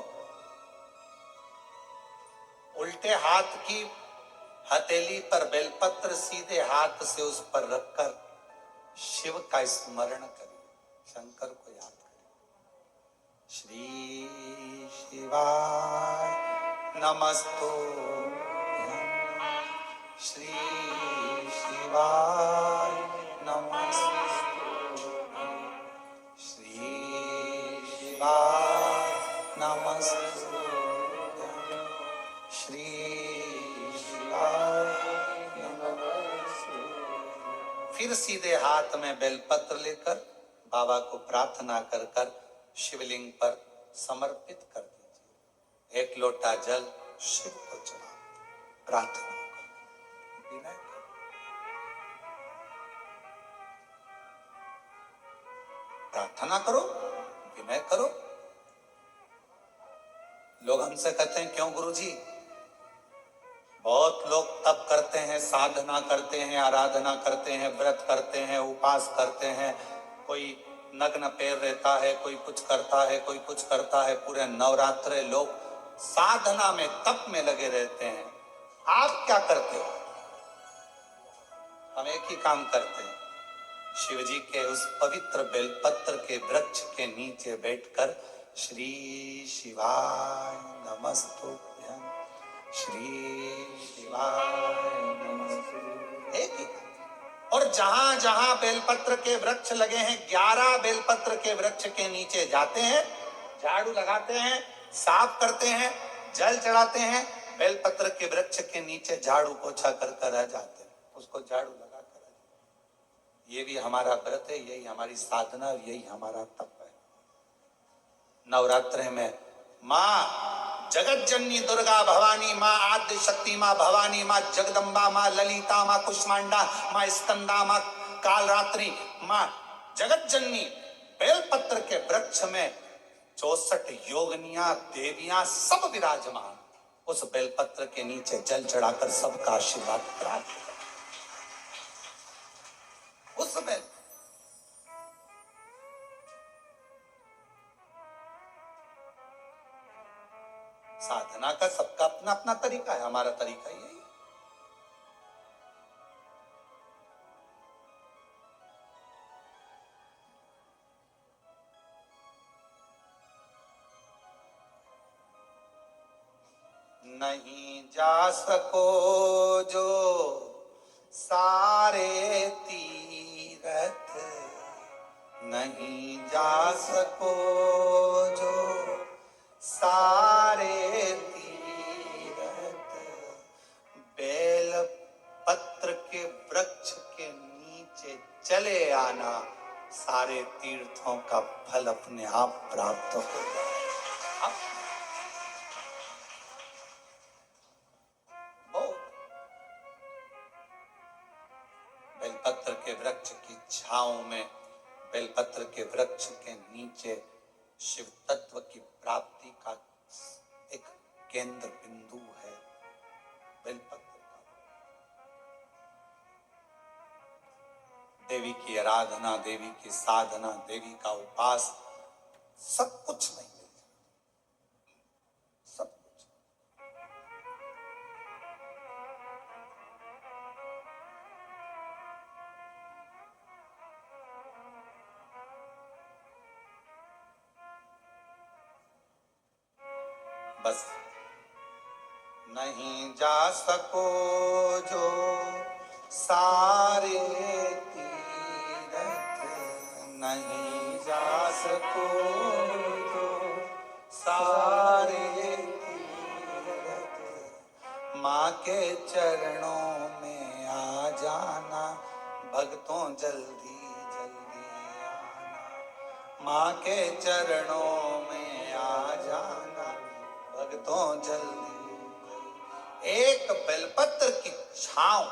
उल्टे हाथ की हथेली पर बेलपत्र सीधे हाथ से उस पर रखकर शिव का स्मरण करिए, शंकर को याद करिए। श्री शिवाय नमस्तुभ्यं, श्री शिवाय नमस्तुभ्यं, श्री शिवाय नमस्तुभ्यं, श्री शिवाय नमस्तुभ्यं। फिर सीधे हाथ में बेलपत्र लेकर बाबा को प्रार्थना कर कर शिवलिंग पर समर्पित कर दीजिए। एक लोटा जल शिव को चढ़ाओ, प्रार्थना करो, विनय करो। प्रार्थना करो, विनय करो। लोग हमसे कहते हैं, क्यों गुरुजी? बहुत लोग तप करते हैं, साधना करते हैं, आराधना करते हैं, व्रत करते हैं, उपास करते हैं, कोई नग्न पैर रहता है, कोई कुछ करता है, कोई कुछ करता है, पूरे नवरात्रे लोग साधना में, तप में लगे रहते हैं। आप क्या करते हो? हम एक ही काम करते हैं, शिव जी के उस पवित्र बेलपत्र के वृक्ष के नीचे बैठकर श्री शिवाय नमस्तुभ्यं, श्री शिवाय नमस्तुभ्यं, एक ही। और जहां जहां बेलपत्र के वृक्ष लगे हैं, 11 बेलपत्र के वृक्ष के नीचे जाते हैं, झाड़ू लगाते हैं, साफ करते हैं, जल चढ़ाते हैं, बेलपत्र के वृक्ष के नीचे झाड़ू पोछा कर रह जाते हैं, उसको झाड़ू लगा कर। ये भी हमारा व्रत है, यही हमारी साधना और यही हमारा तप है। नवरात्रे में माँ जगत जननी दुर्गा भवानी, माँ आद्य शक्ति, माँ भवानी, माँ जगदम्बा, माँ ललिता, माँ कुष्मांडा, माँ स्कंदा, माँ कालरात्रि, माँ जगत जननी बेलपत्र के वृक्ष में 64 योगनियां, देवियां सब विराजमान, उस बेलपत्र के नीचे जल चढ़ाकर सबका आशीर्वाद प्राप्त। उस बेल साधना का सबका अपना अपना तरीका है, हमारा तरीका यही है। नहीं जा सको जो सारे तीरथ, नहीं जा सको जो सारे तीरथ, बेल पत्र के वृक्ष के नीचे चले आना, सारे तीर्थों का फल अपने आप प्राप्त होगा। बेलपत्र के वृक्ष की छांव में, बेलपत्र के वृक्ष के नीचे शिव तत्व की प्राप्ति का एक केंद्र बिंदु है बेलपत्र का। देवी की आराधना, देवी की साधना, देवी का उपास, सब कुछ नहीं मिल जाए, सब कुछ। बस नहीं जा सको जो सारे तीरथ, नहीं जा सको जो सारे तीरथ, माँ के चरणों में आ जाना, भक्तों जल्दी जल्दी आना, माँ के चरणों में आ जाना भक्तों जल्दी। एक बेलपत्र की छांव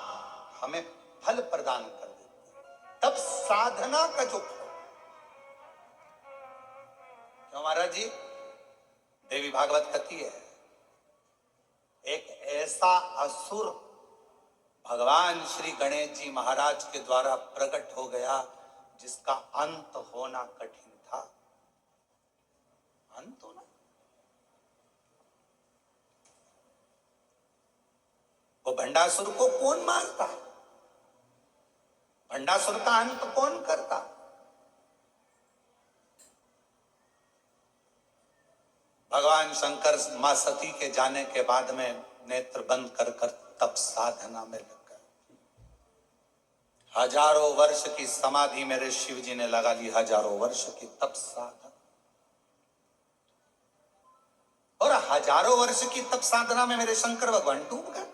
हमें फल प्रदान कर देती है, तब साधना का जो फल। क्यों महाराज जी? देवी भागवत कहती है एक ऐसा असुर भगवान श्री गणेश जी महाराज के द्वारा प्रकट हो गया जिसका अंत होना कठिन था। अंत होना, वो भंडासुर को कौन मारता? भंडासुर का अंत कौन करता? भगवान शंकर मां सती के जाने के बाद में नेत्र बंद कर कर तप साधना में लग गए। हजारों वर्ष की समाधि मेरे शिव जी ने लगा ली, हजारों वर्ष की तप साधना। और हजारों वर्ष की तप साधना में मेरे शंकर भगवान डूब गए।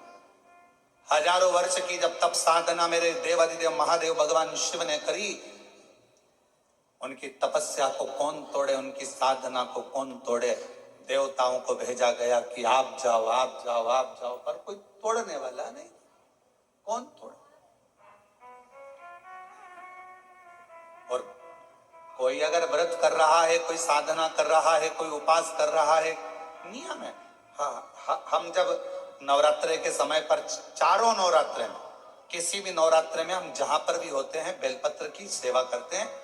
हजारों वर्ष की जब तप साधना मेरे देवादिदेव महादेव भगवान शिव ने करी, उनकी तपस्या को कौन तोड़े, उनकी साधना को कौन तोड़े? देवताओं को भेजा गया कि आप जाओ आप जाओ आप जाओ, पर कोई तोड़ने वाला नहीं। कौन तोड़े? और कोई अगर व्रत कर रहा है, कोई साधना कर रहा है, कोई उपास कर रहा है, नियम है। हम जब नवरात्रे के समय पर, चारों नवरात्रे में, किसी भी नवरात्रे में हम जहां पर भी होते हैं बेलपत्र की सेवा करते हैं।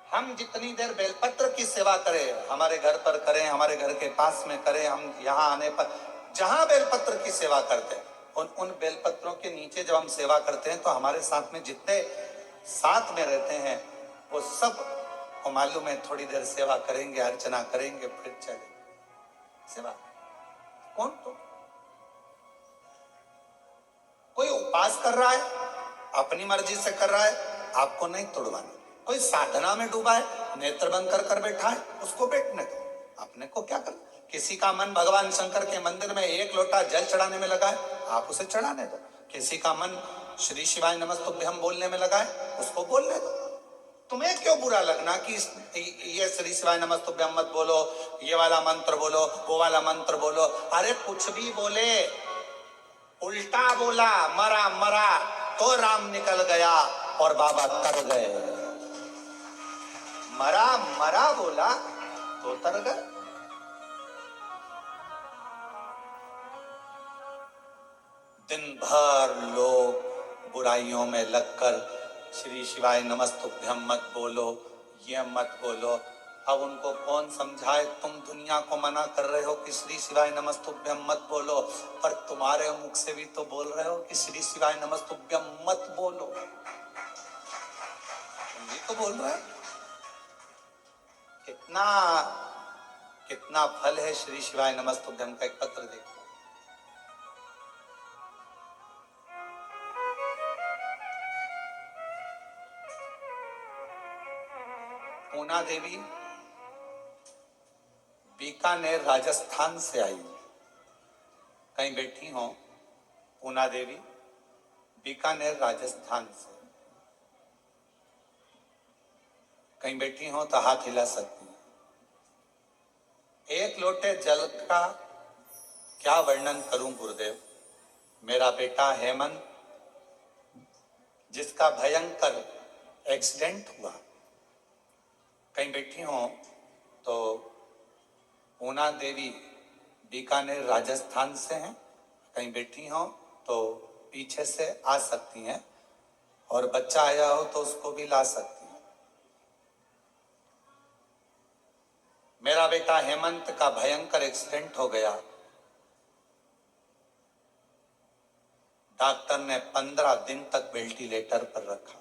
हम जितनी देर बेलपत्र की सेवा करें, हमारे घर पर करें, हमारे घर के पास में करें, हम यहाँ आने पर जहां बेलपत्र की सेवा करते हैं, उन बेलपत्रों के नीचे जब हम सेवा करते हैं तो हमारे साथ में जितने साथ में रहते हैं वो सब को मालूम है थोड़ी देर सेवा करेंगे, अर्चना करेंगे, फिर चलेंगे। सेवा कौन? तो कोई उपास कर रहा है, अपनी मर्जी से कर रहा है, आपको नहीं तोड़वाना। कोई साधना में डूबा है, नेत्र बंद कर कर बैठा है, उसको बैठने दो, अपने को क्या करना। किसी का मन भगवान शंकर के मंदिर में एक लोटा जल चढ़ाने में लगा है, आप उसे चढ़ाने दो। किसी का मन श्री शिवाय नमस्तुभ्यम बोलने में लगा है, उसको बोलने दो। तुम्हें क्यों बुरा लगना कि ये श्री शिवाय नमस्तुभ्यम मत बोलो, ये वाला मंत्र बोलो, वो वाला मंत्र बोलो। अरे कुछ भी बोले, उल्टा बोला, मरा मरा तो राम निकल गया और बाबा तर गए। मरा मरा बोला तो तर गए। दिन भर लोग बुराइयों में लगकर श्री शिवाय नमस्तुभ्यम मत बोलो, ये मत बोलो। अब उनको कौन समझाए? तुम दुनिया को मना कर रहे हो कि श्री शिवाय नमस्तुभ्यम मत बोलो, पर तुम्हारे मुख से भी तो बोल रहे हो कि श्री शिवाय नमस्तुभ्यम मत बोलो। तुम भी तो बोल रहे हो। कितना कितना फल है श्री शिवाय नमस्तुभ्यम का। एक पत्र देखो, पूना देवी बीकानेर राजस्थान से आई, कहीं बैठी हो? पूना देवी बीकानेर राजस्थान से कहीं बैठी हो तो हाथ हिला सकती हैं। एक लोटे जल का क्या वर्णन करूं गुरुदेव। मेरा बेटा हेमंत, जिसका भयंकर एक्सीडेंट हुआ, कहीं बैठी हो तो पूना देवी बीकानेर राजस्थान से हैं, कहीं बैठी हो तो पीछे से आ सकती हैं, और बच्चा आया हो तो उसको भी ला सकती हैं। मेरा बेटा हेमंत का भयंकर एक्सीडेंट हो गया। डॉक्टर ने 15 दिन तक वेंटिलेटर पर रखा।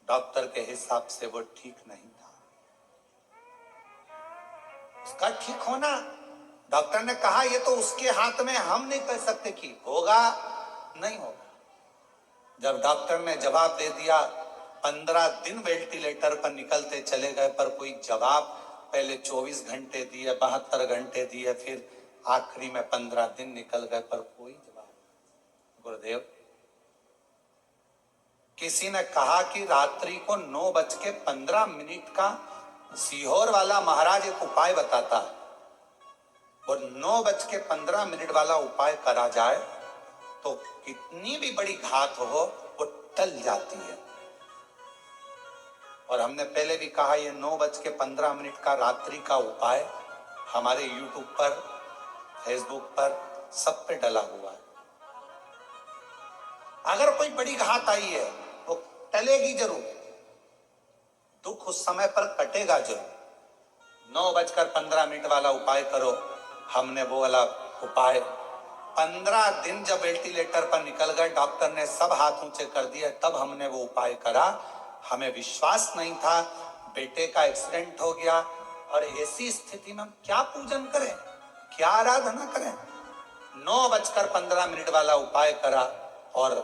डॉक्टर के हिसाब से वो ठीक नहीं था। उसका ठीक होना, डॉक्टर ने कहा ये तो उसके हाथ में, हम नहीं कह सकते कि होगा नहीं होगा। जब डॉक्टर ने जवाब दे दिया, 15 दिन वेंटिलेटर पर निकलते चले गए, पर कोई जवाब। पहले 24 घंटे दिए, 72 घंटे दिए, फिर आखिरी में 15 दिन निकल गए, पर कोई जवाब। गुरुदेव, किसी ने कहा कि रात्रि को 9:15 का सीहोर वाला महाराज एक उपाय बताता है, वो 9:15 वाला उपाय करा जाए तो कितनी भी बड़ी घात हो वो टल जाती है। और हमने पहले भी कहा ये 9:15 का रात्रि का उपाय हमारे YouTube पर, फेसबुक पर, सब पे डला हुआ है। अगर कोई बड़ी घात आई है वो टलेगी जरूर, दुख उस समय पर कटेगा जरूर। 9:15 वाला उपाय करो। हमने वो वाला उपाय 15 दिन जब वेंटिलेटर पर निकल गए, डॉक्टर ने सब हाथ ऊंचे कर दिए, तब हमने वो उपाय करा। हमें विश्वास नहीं था, बेटे का एक्सीडेंट हो गया और ऐसी स्थिति में हम क्या पूजन करें, क्या आराधना करें। 9:15 वाला उपाय करा और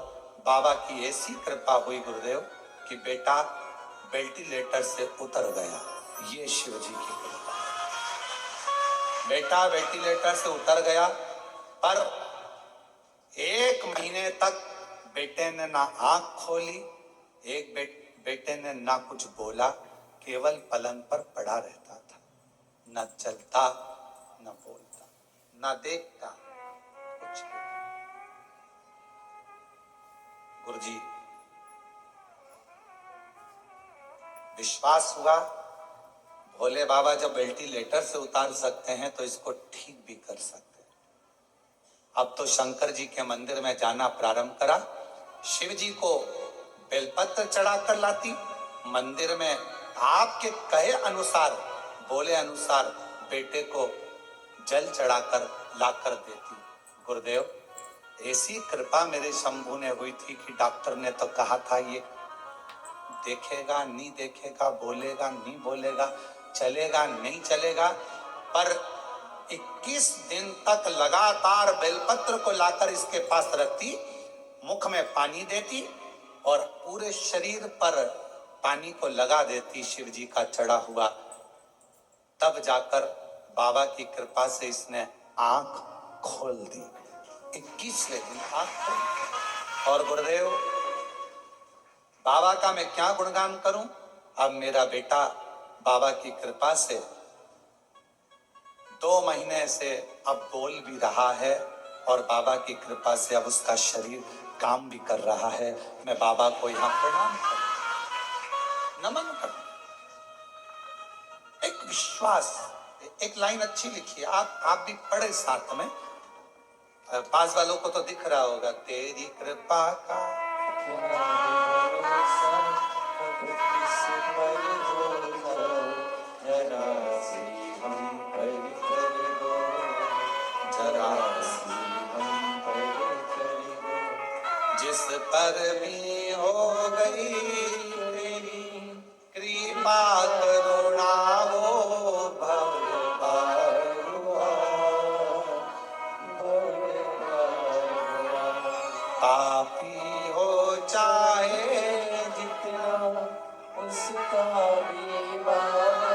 बाबा की ऐसी कृपा हुई गुरुदेव कि बेटा वेंटिलेटर से उतर गया। ये शिव जी की कृपा। बेटा वेंटिलेटर से उतर गया, पर 1 महीने तक बेटे ने ना आंख खोली, बेटे ने ना कुछ बोला, केवल पलंग पर पड़ा रहता था, न चलता, न बोलता, न देखता, कुछ नहीं। गुरुजी विश्वास हुआ, भोले बाबा जब वेंटिलेटर से उतार सकते हैं तो इसको ठीक भी कर सकते हैं। अब तो शंकर जी के मंदिर में जाना प्रारंभ करा, शिव जी को बेलपत्र चढ़ाकर लाती, मंदिर में आपके कहे अनुसार, बोले अनुसार बेटे को जल चढ़ाकर लाकर देती। गुरुदेव ऐसी कृपा मेरे शंभू ने हुई थी कि डॉक्टर ने तो कहा था ये देखेगा नहीं देखेगा, बोलेगा नहीं बोलेगा, चलेगा नहीं चलेगा, पर 21 दिन तक लगातार बेलपत्र को लाकर इसके पास रखती, मुख में पानी देती और पूरे शरीर पर पानी को लगा देती शिव जी का चढ़ा हुआ। तब जाकर बाबा की कृपा से इसने आंख खोल दी। 21वें दिन आंख खोल। और गुरुदेव बाबा का मैं क्या गुणगान करूं। अब मेरा बेटा बाबा की कृपा से 2 महीने से अब बोल भी रहा है और बाबा की कृपा से अब उसका शरीर काम भी कर रहा है। मैं बाबा को यहाँ प्रणाम करूं, नमन करूं। एक विश्वास, एक लाइन अच्छी लिखी है, आप भी पढ़े साथ में, पास वालों को तो दिख रहा होगा। तेरी कृपा का जिस पर भी हो गई तेरी कृपा करुणा वो भव पार हुआ। पापी हो चाहे जितना उसका भी बाबा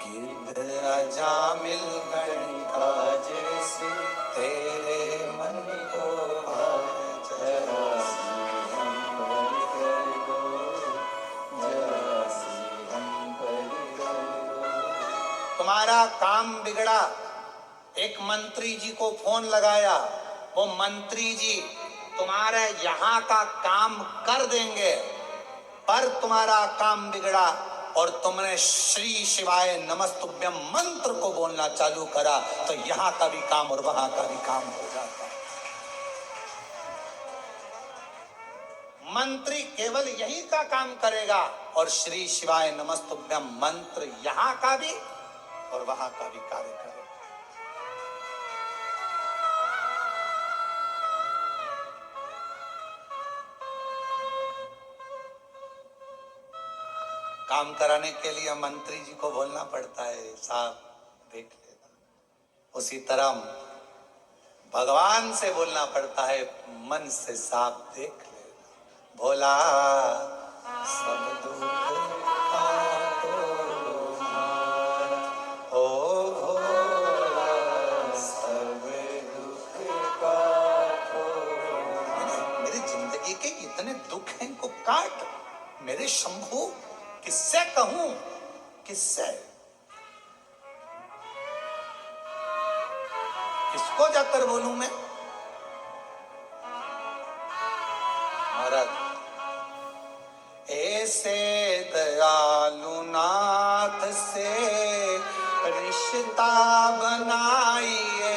गिद्ध अजामिल गणिका जैसे तेरे मन को भाए। जरा सी हम पर कर दो, जरा सी हम पर कर दो। तुम्हारा काम बिगड़ा, एक मंत्री जी को फोन लगाया, वो मंत्री जी तुम्हारे यहाँ का काम कर देंगे, पर तुम्हारा काम बिगड़ा और तुमने श्री शिवाय नमस्तुभ्यम मंत्र को बोलना चालू करा तो यहाँ का भी काम और वहां का भी काम हो जाता। मंत्री केवल यही का काम करेगा और श्री शिवाय नमस्तुभ्यम मंत्र यहाँ का भी और वहां का भी कार्य करेगा। काम कराने के लिए मंत्री जी को बोलना पड़ता है, साहब देख लेना। उसी तरह भगवान से बोलना पड़ता है, मन से साफ देख लेना। भोला सब दुख का तो मारा, ओ भोला किसको जाकर बोलूं मैं? महाराज ऐसे दयालु नाथ से रिश्ता बनाइए,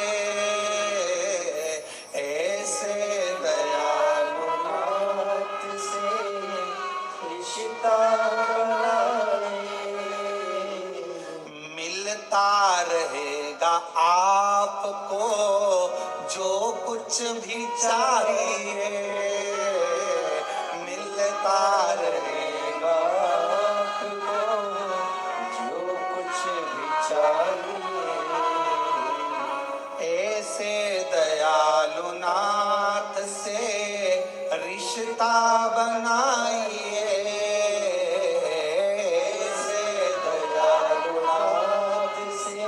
ऐसे दयालु नाथ से रिश्ता बनाए, मिलता रहेगा आपको जो कुछ भी चाहिए, मिलता रहेगा आपको जो कुछ भी चाहिए, ऐसे दयालु नाथ से रिश्ता बनाइए, ऐसे दयालु नाथ से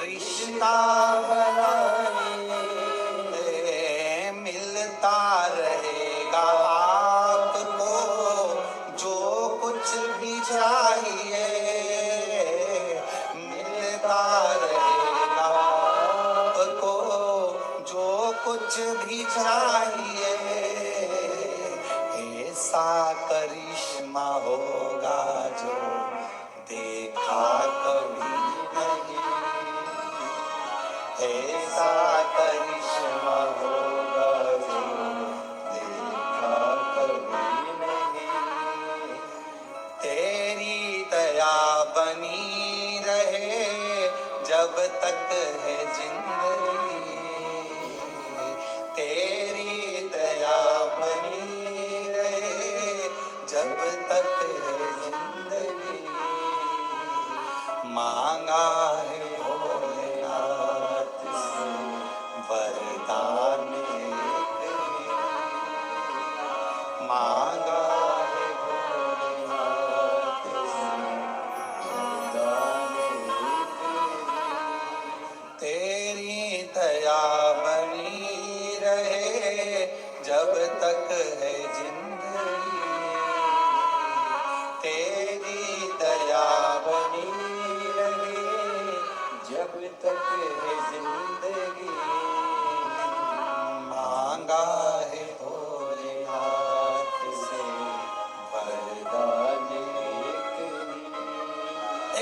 रिश्ता बनाए, मिलता रहेगा आपको जो कुछ भी चाहिए, मिलता रहेगा आपको जो कुछ भी चाहिए, ऐसा करिश्मा होगा जो देखा कभी नहीं, ऐसा करिश्मा होगा जो देखा कभी नहीं, तेरी दया बनी रहे जब तक है जिंदगी, तेरी दया बनी रहे जब तक है जिंदगी, मांगा है भोलेनाथ से वरदान एक ही, मांगा है भोलेनाथ से वरदान एक ही, तेरी दया बनी रहे जब तक है जिंदगी, तेरी दया बनी रहे जब तक है जिंदगी, मांगा है भोलेनाथ से वरदान एक ही,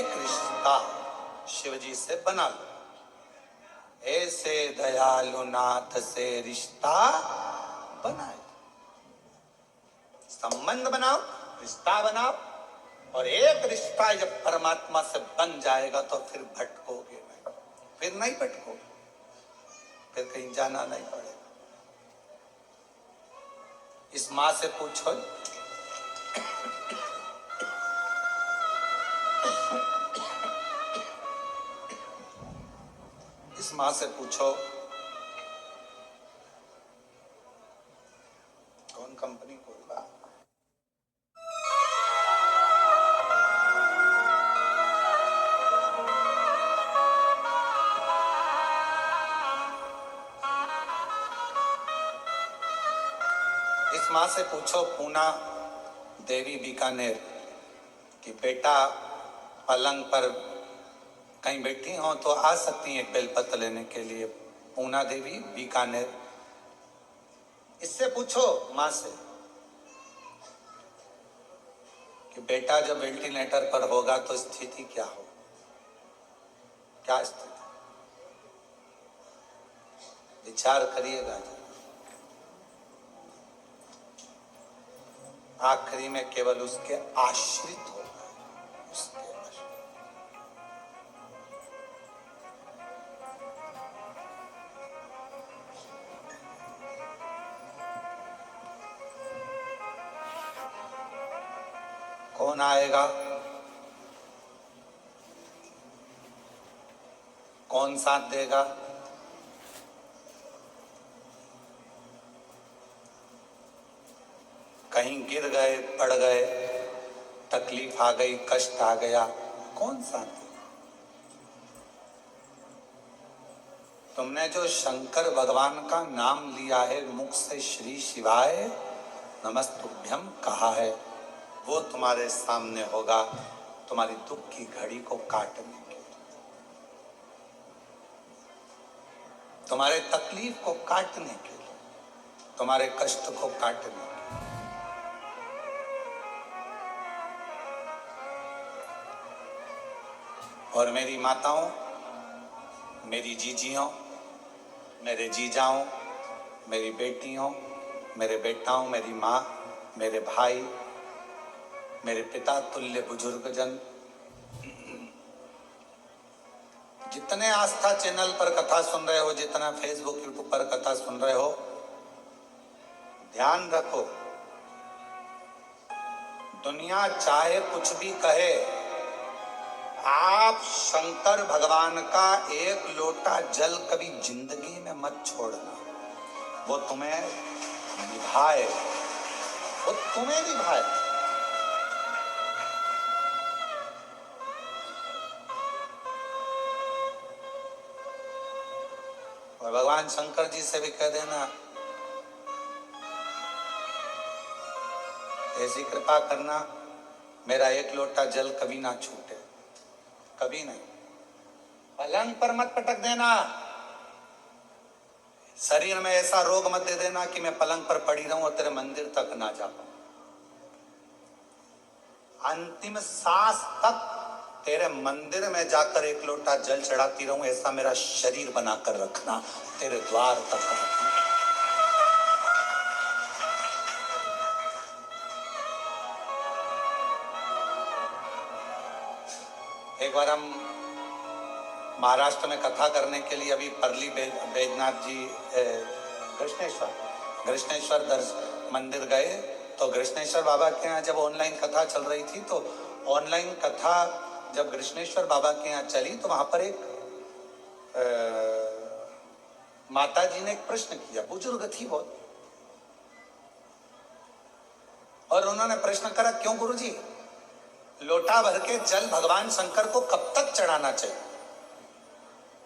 एक रिश्ता शिव जी से बना लो, ऐसे दयालु नाथ से रिश्ता बनाए, संबंध बनाओ, रिश्ता बनाओ, और एक रिश्ता जब परमात्मा से बन जाएगा तो फिर भटकोगे नहीं, फिर नहीं भटकोगे, फिर कहीं जाना नहीं पड़ेगा। इस माँ से पूछो, इस माँ से पूछो कौन कंपनी खोल रहा, इस माँ से पूछो पूना देवी बीकानेर कि बेटा पलंग पर कहीं बैठी हो तो आ सकती हैं एक बेलपत्र लेने के लिए, पूना देवी बीकानेर। इससे पूछो माँ से कि बेटा जब वेंटिलेटर पर होगा तो स्थिति क्या हो, क्या स्थिति, विचार करिएगा। आखिरी में केवल उसके आश्रित होगा, उसके आश्रित। कौन आएगा, कौन साथ देगा, कहीं गिर गए, पड़ गए, तकलीफ आ गई, कष्ट आ गया, कौन साथ देगा? तुमने जो शंकर भगवान का नाम लिया है, मुख से श्री शिवाय नमस्तुभ्यम कहा है, वो तुम्हारे सामने होगा तुम्हारी दुख की घड़ी को काटने के लिए। तुम्हारे तकलीफ को काटने के लिए, तुम्हारे कष्ट को काटने के लिए। और मेरी माताओं, मेरी जीजियों, मेरे जीजाओं, मेरी बेटियों, मेरे बेटाओं, मेरी माँ, मेरे भाई, मेरे पिता तुल्य बुजुर्गजन, जितने आस्था चैनल पर कथा सुन रहे हो, जितना फेसबुक यूट्यूब पर कथा सुन रहे हो, ध्यान रखो, दुनिया चाहे कुछ भी कहे, आप शंकर भगवान का एक लोटा जल कभी जिंदगी में मत छोड़ना। वो तुम्हें निभाए, वो तुम्हें निभाए। और भगवान शंकर जी से भी कह देना, ऐसी कृपा करना मेरा एक लोटा जल कभी ना छूटे, कभी नहीं। पलंग पर मत पटक देना, शरीर में ऐसा रोग मत दे देना कि मैं पलंग पर पड़ी रहूं और तेरे मंदिर तक ना जा पाऊं। अंतिम सांस तक तेरे मंदिर में जाकर एक लोटा जल चढ़ाती रहूं, ऐसा मेरा शरीर बनाकर रखना, तेरे द्वार तक रखना। एक बार हम महाराष्ट्र में कथा करने के लिए अभी परली बैजनाथ जी कृष्णेश्वर मंदिर गए, तो कृष्णेश्वर बाबा के यहाँ जब ऑनलाइन कथा चल रही थी, तो ऑनलाइन कथा जब कृष्णेश्वर बाबा के यहाँ चली, तो वहां पर एक माता जी ने एक प्रश्न किया, बुजुर्ग थी बहुत, और उन्होंने प्रश्न करा, क्यों गुरुजी लोटा भर के जल भगवान शंकर को कब तक चढ़ाना चाहिए?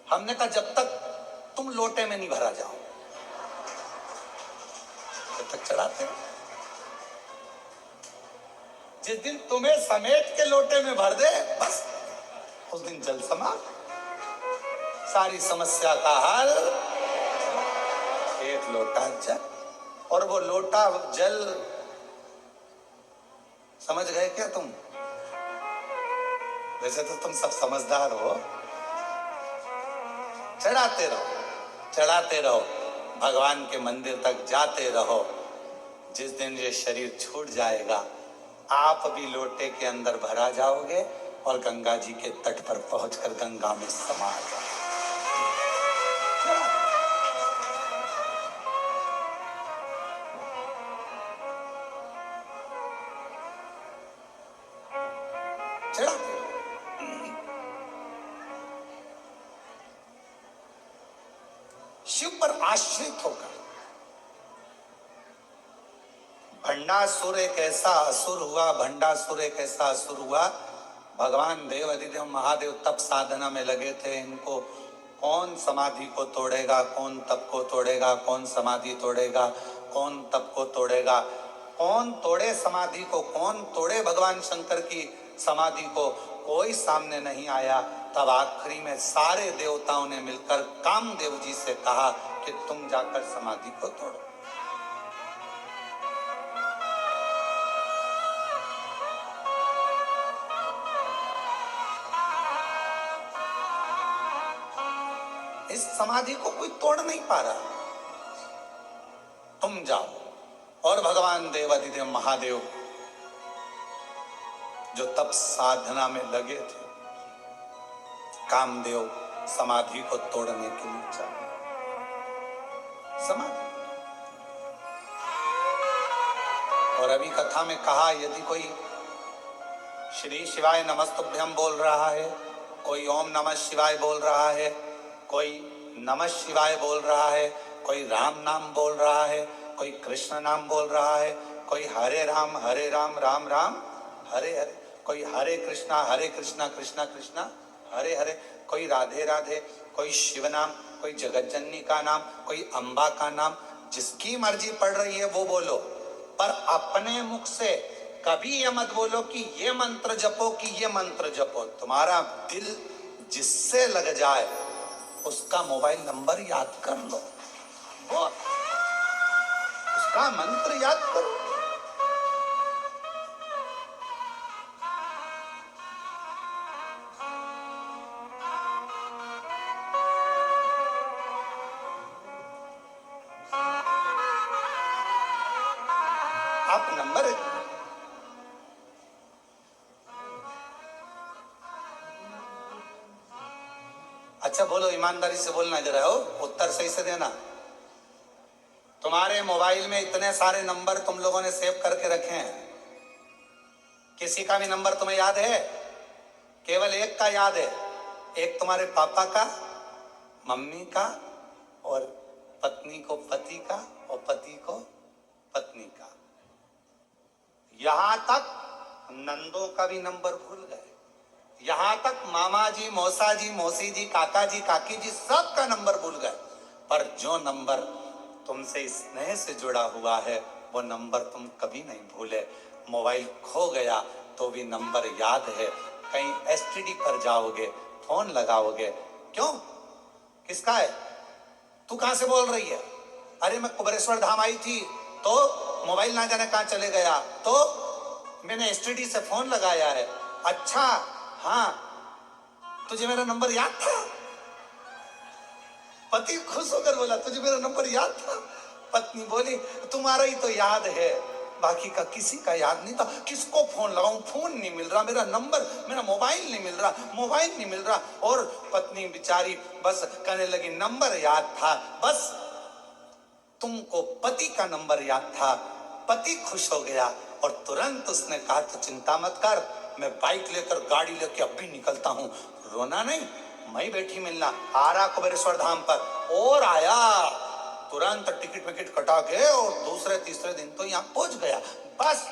हमने कहा जब तक तुम लोटे में नहीं भरा जाओ तब तक चढ़ाते हो। जिस दिन तुम्हें समेट के लोटे में भर दे, बस उस दिन जल समाप्त, सारी समस्या का हल, एक लोटा जल। और वो लोटा जल समझ गए क्या तुम? वैसे तो तुम सब समझदार हो, चढ़ाते रहो, चढ़ाते रहो, भगवान के मंदिर तक जाते रहो। जिस दिन ये शरीर छूट जाएगा, आप भी लोटे के अंदर भरा जाओगे और गंगा जी के तट पर पहुंचकर गंगा में समा जाओगे। चढ़ाते रहो। शिव पर आश्रित होकर। भंडासुर एक ऐसा असुर हुआ, भंडासुर एक ऐसा असुर हुआ, भगवान देव अधिदेव महादेव तप साधना में लगे थे। इनको कौन समाधि को तोड़ेगा, कौन तप को तोड़ेगा, कौन समाधि तोड़ेगा, कौन तप को तोड़ेगा, कौन तोड़े समाधि को, कौन तोड़े भगवान शंकर की समाधि को, कोई सामने नहीं आया। तब आखिरी में सारे देवताओं ने मिलकर कामदेव जी से कहा कि तुम जाकर समाधि को तोड़ो। इस समाधि को कोई तोड़ नहीं पा रहा, तुम जाओ। और भगवान देव अधिदेव महादेव जो तप साधना में लगे थे, कामदेव समाधि को तोड़ने के लिए चले। समाधि। और अभी कथा में कहा, यदि कोई श्री शिवाय नमस्तुभ्यम बोल रहा है, कोई ओम नमः शिवाय बोल रहा है, कोई नमः शिवाय बोल रहा है, कोई राम नाम बोल रहा है, कोई कृष्ण नाम बोल रहा है, कोई हरे राम राम राम हरे हरे, कोई हरे कृष्णा कृष्णा कृष्णा हरे हरे, कोई राधे राधे, कोई शिव नाम, कोई जगतजननी का नाम, कोई अम्बा का नाम, जिसकी मर्जी पड़ रही है वो बोलो, पर अपने मुख से कभी ये मत बोलो कि ये मंत्र जपो, कि ये मंत्र जपो। तुम्हारा दिल जिससे लग जाए उसका मोबाइल नंबर याद कर लो, वो उसका मंत्र याद करो। आप नंबर, अच्छा बोलो, ईमानदारी से बोलना, जरा हो उत्तर सही से देना। तुम्हारे मोबाइल में इतने सारे नंबर तुम लोगों ने सेव करके रखे हैं, किसी का भी नंबर तुम्हें याद है? केवल एक का याद है, एक तुम्हारे पापा का, मम्मी का, और पत्नी को पति का, और पति को पत्नी का। यहां तक नंदों का भी नंबर भूल गए, यहां तक मामा जी, मौसा जी, मौसी जी, काका जी, काकी जी, सबका नंबर भूल गए। पर जो नंबर तुमसे स्नेह से जुड़ा हुआ है वो नंबर तुम कभी नहीं भूले। मोबाइल खो गया तो भी नंबर याद है। कहीं एसटीडी पर जाओगे, फोन लगाओगे, क्यों, किसका है? तू कहां से बोल रही है? अरे मैं कुबेरेश्वर धाम आई थी तो मोबाइल ना जाने कहां चले गया, तो मैंने एसटीडी से फोन लगाया है। अच्छा, हाँ, तुझे मेरा नंबर याद था? पति खुश होकर बोला, तुझे मेरा नंबर याद था? पत्नी बोली, तुम्हारा ही तो याद है, बाकी का किसी का याद नहीं था। किसको फोन लगाऊं, फोन नहीं मिल रहा, मेरा नंबर, मेरा मोबाइल नहीं मिल रहा, मोबाइल नहीं मिल रहा। और पत्नी बेचारी बस कहने लगी, नंबर याद था, बस तुमको पति का नंबर याद था। पति खुश हो गया और तुरंत उसने कहा, तो चिंता मत कर, मैं बाइक लेकर, गाड़ी लेकर अभी निकलता हूं। रोना नहीं, मैं बैठी मिलना। आ रहा कुबेरेश्वर धाम पर, और आया तुरंत टिकट विकेट कटा के, और दूसरे तीसरे दिन तो यहाँ पहुंच गया। बस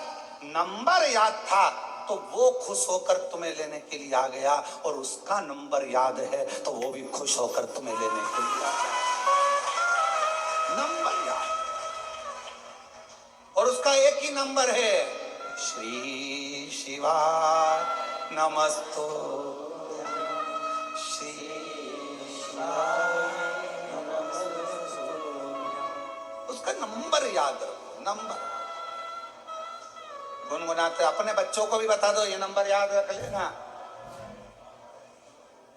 नंबर याद था तो वो खुश होकर तुम्हें लेने के लिए आ गया, और उसका नंबर याद है तो वो भी खुश होकर तुम्हें लेने के लिए आ गया। नंबर याद, और उसका एक ही नंबर है, श्री शिवाय नमस्तु, श्री शिवाय नमस्तु। उसका नंबर याद रखो, नंबर गुनगुनाते। अपने बच्चों को भी बता दो, ये नंबर याद रख लेना।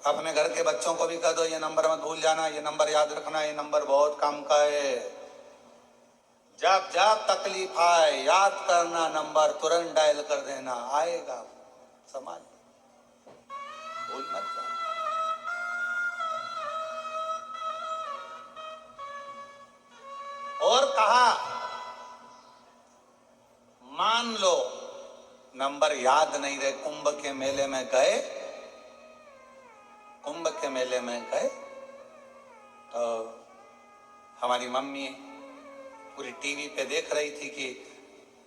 अपने घर के बच्चों को भी कह दो, ये नंबर मत भूल जाना, ये नंबर याद रखना, ये नंबर बहुत काम का है। जब जब तकलीफ आए, याद करना नंबर, तुरंत डायल कर देना, आएगा, संभाल, भूल मत जाना। और कहा, मान लो नंबर याद नहीं रहे, कुंभ के मेले में गए, कुंभ के मेले में गए तो हमारी मम्मी पूरी टीवी पे देख रही थी कि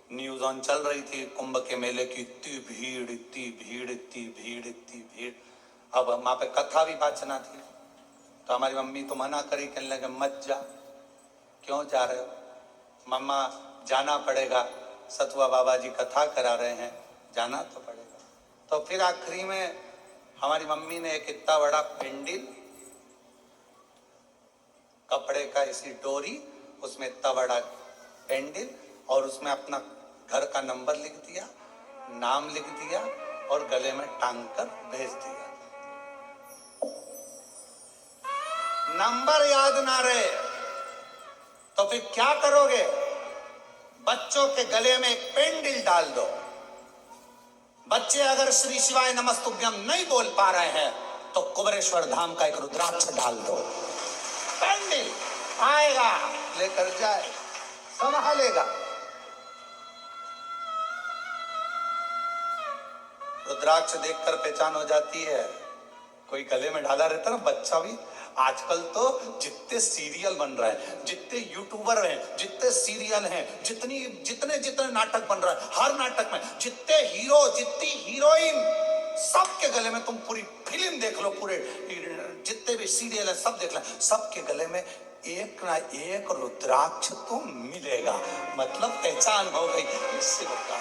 न्यूज ऑन चल रही थी, कुंभ के मेले की इतनी भीड़, इतनी भीड़, इतनी भीड़, इतनी भीड़। अब वहां पे कथा भी वाचना थी, तो हमारी मम्मी तो मना करी, कहने लगे मत जा। क्यों जा रहे हो? मम्मा जाना पड़ेगा, सतुआ बाबा जी कथा करा रहे हैं, जाना तो पड़ेगा। तो फिर आखिरी में हमारी मम्मी ने एक इतना बड़ा पेंडिल, कपड़े का इसी डोरी, उसमें इतना बड़ा पेंडिल, और उसमें अपना घर का नंबर लिख दिया, नाम लिख दिया, और गले में टांग कर भेज दिया। नंबर याद ना रहे तो फिर क्या करोगे? बच्चों के गले में एक पेंडिल डाल दो। बच्चे अगर श्री शिवाय नमस्तुभ्यम नहीं बोल पा रहे हैं तो कुबेरेश्वर धाम का एक रुद्राक्ष डाल दो, पेंडिल आएगा, लेकर जाए, संभालेगा। रुद्राक्ष देखकर पहचान हो जाती है, कोई गले में डाला रहता ना बच्चा भी। आजकल तो जितने सीरियल बन रहे हैं, जितने यूट्यूबर हैं, जितने सीरियल हैं, जितने जितने नाटक बन रहे हैं, हर नाटक में जितने हीरो, जितनी हीरोइन, सबके गले में, तुम पूरी फिल्म देख लो, पूरे जितने भी सीरियल है सब देख लो, सबके गले में एक ना एक रुद्राक्ष तो मिलेगा। मतलब पहचान हो गई, इससे बता।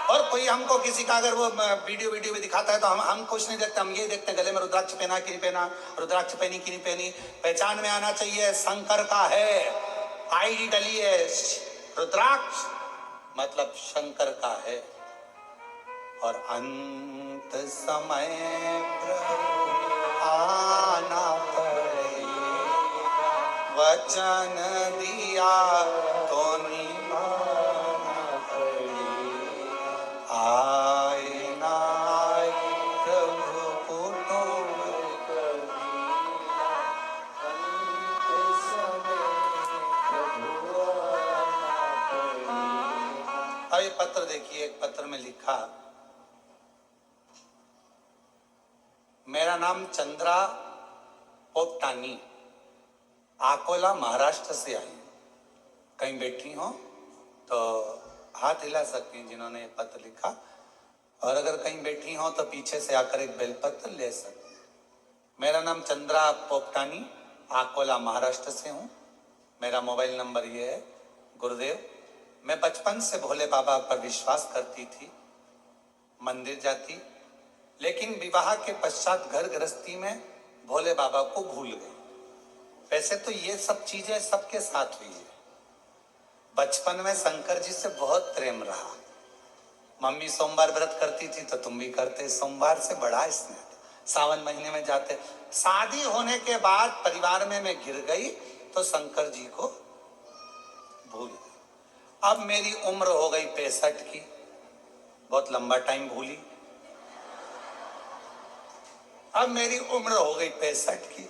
और कोई हमको किसी का अगर वो वीडियो वीडियो में दिखाता है तो हम कुछ नहीं देखते, हम ये देखते हैं गले में रुद्राक्ष पहना कि नहीं पहना, रुद्राक्ष पहनी कि नहीं पहनी। पहचान में आना चाहिए शंकर का है, आईडी डली है, रुद्राक्ष मतलब शंकर का है। और अंत समय प्रभु आना पड़ेगा, वचन दिया तो निभाना पड़ेगा। आए ना आए प्रभु कुटुंब अंत समय प्रभु आना पड़ेगा। अब ये पत्र देखिए, एक पत्र में लिखा, मेरा नाम चंद्रा पोपटानी, अकोला महाराष्ट्र से आई। कहीं बैठी हो तो हाथ हिला सकती हैं जिन्होंने ये पत्र लिखा, और अगर कहीं बैठी हो तो पीछे से आकर एक बेलपत्र ले सकती हैं। मेरा नाम चंद्रा पोपटानी, अकोला महाराष्ट्र से हूँ। मेरा मोबाइल नंबर ये है। गुरुदेव, मैं बचपन से भोले बाबा पर विश्वास करती थी, मंदिर जाती, लेकिन विवाह के पश्चात घर गृहस्थी में भोले बाबा को भूल गई। वैसे तो ये सब चीजें सबके साथ हुई है। बचपन में शंकर जी से बहुत प्रेम रहा। मम्मी सोमवार व्रत करती थी तो तुम भी करते, सोमवार से बड़ा स्नेह था। सावन महीने में जाते। शादी होने के बाद परिवार में मैं गिर गई तो शंकर जी को भूल गई। अब मेरी उम्र हो गई 65 की, बहुत लंबा टाइम भूली। अब मेरी उम्र हो गई 65 की।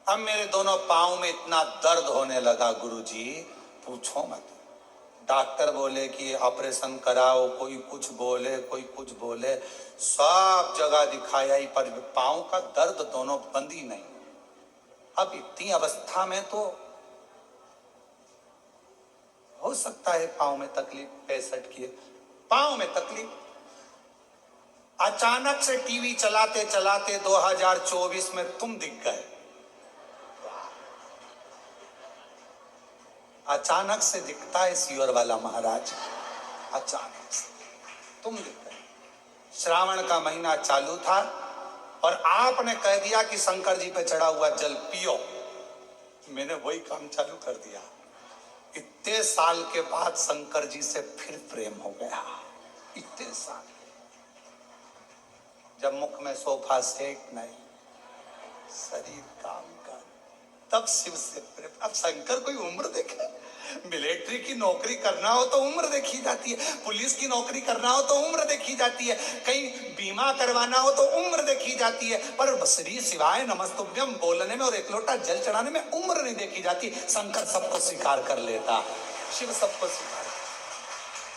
अब मेरे दोनों पांव में इतना दर्द होने लगा गुरुजी, पूछो मत। डॉक्टर बोले कि ऑपरेशन कराओ, कोई कुछ बोले, कोई कुछ बोले, सब जगह दिखाया ही पर पांव का दर्द दोनों बंद ही नहीं। अब इतनी अवस्था में तो हो सकता है पांव में तकलीफ, 65 की पांव में तकलीफ। अचानक से टीवी चलाते चलाते 2024 में तुम दिख गए। अचानक से दिखता है सियोर वाला महाराज, अचानक से तुम दिख गए। श्रावण का महीना चालू था और आपने कह दिया कि शंकर जी पे चढ़ा हुआ जल पियो। मैंने वही काम चालू कर दिया। इतने साल के बाद शंकर जी से फिर प्रेम हो गया। इतने साल, जब मुख में सोफा सेट नहीं, शरीर काम कर, तब शिव से प्रेम। अब शंकर कोई उम्र देखे? मिलिट्री की नौकरी करना हो तो उम्र देखी जाती है, पुलिस की नौकरी करना हो तो उम्र देखी जाती है, कहीं बीमा करवाना हो तो उम्र देखी जाती है, पर श्री शिवाय नमस्तुभ्यम बोलने में और एक लोटा जल चढ़ाने में उम्र नहीं देखी जाती। शंकर सबको स्वीकार कर लेता, शिव सबको स्वीकार।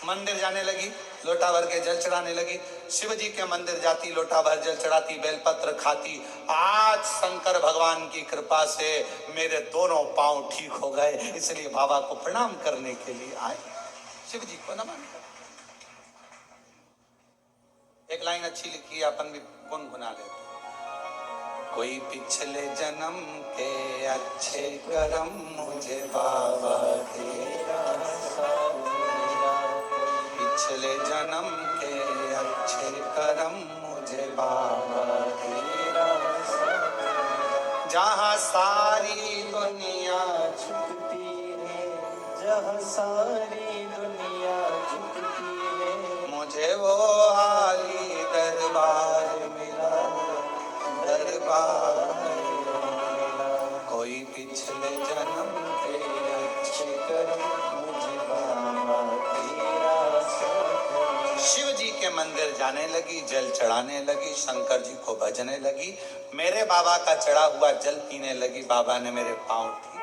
मंदिर जाने लगी, लोटा भर के जल चढ़ाने लगी। शिव जी के मंदिर जाती, लोटा भर जल चढ़ाती, बेलपत्र खाती। आज शंकर भगवान की कृपा से मेरे दोनों पांव ठीक हो गए, इसलिए बाबा को प्रणाम करने के लिए आए, शिव जी को नमन कर। एक लाइन अच्छी लिखी है, अपन भी गुनगुना लेते। कोई पिछले जन्म के अच्छे कर्म मुझे बाबा तेरा, पिछले जन्म के अच्छे कर्म मुझे बाबा तेरा, जहाँ सारी दुनिया झुकती है, जहाँ सारी दुनिया झुकती है, मुझे वो आली दरबार मिला, दरबार मिला। कोई पिछले जन्म के अच्छे कर्म मुझे बाबा तेरा। शिव जी के मंदिर जाने लगी, जल चढ़ाने लगी, शंकर जी को भजने लगी, मेरे बाबा का चढ़ा हुआ जल पीने लगी। बाबा ने मेरे पांव ठीक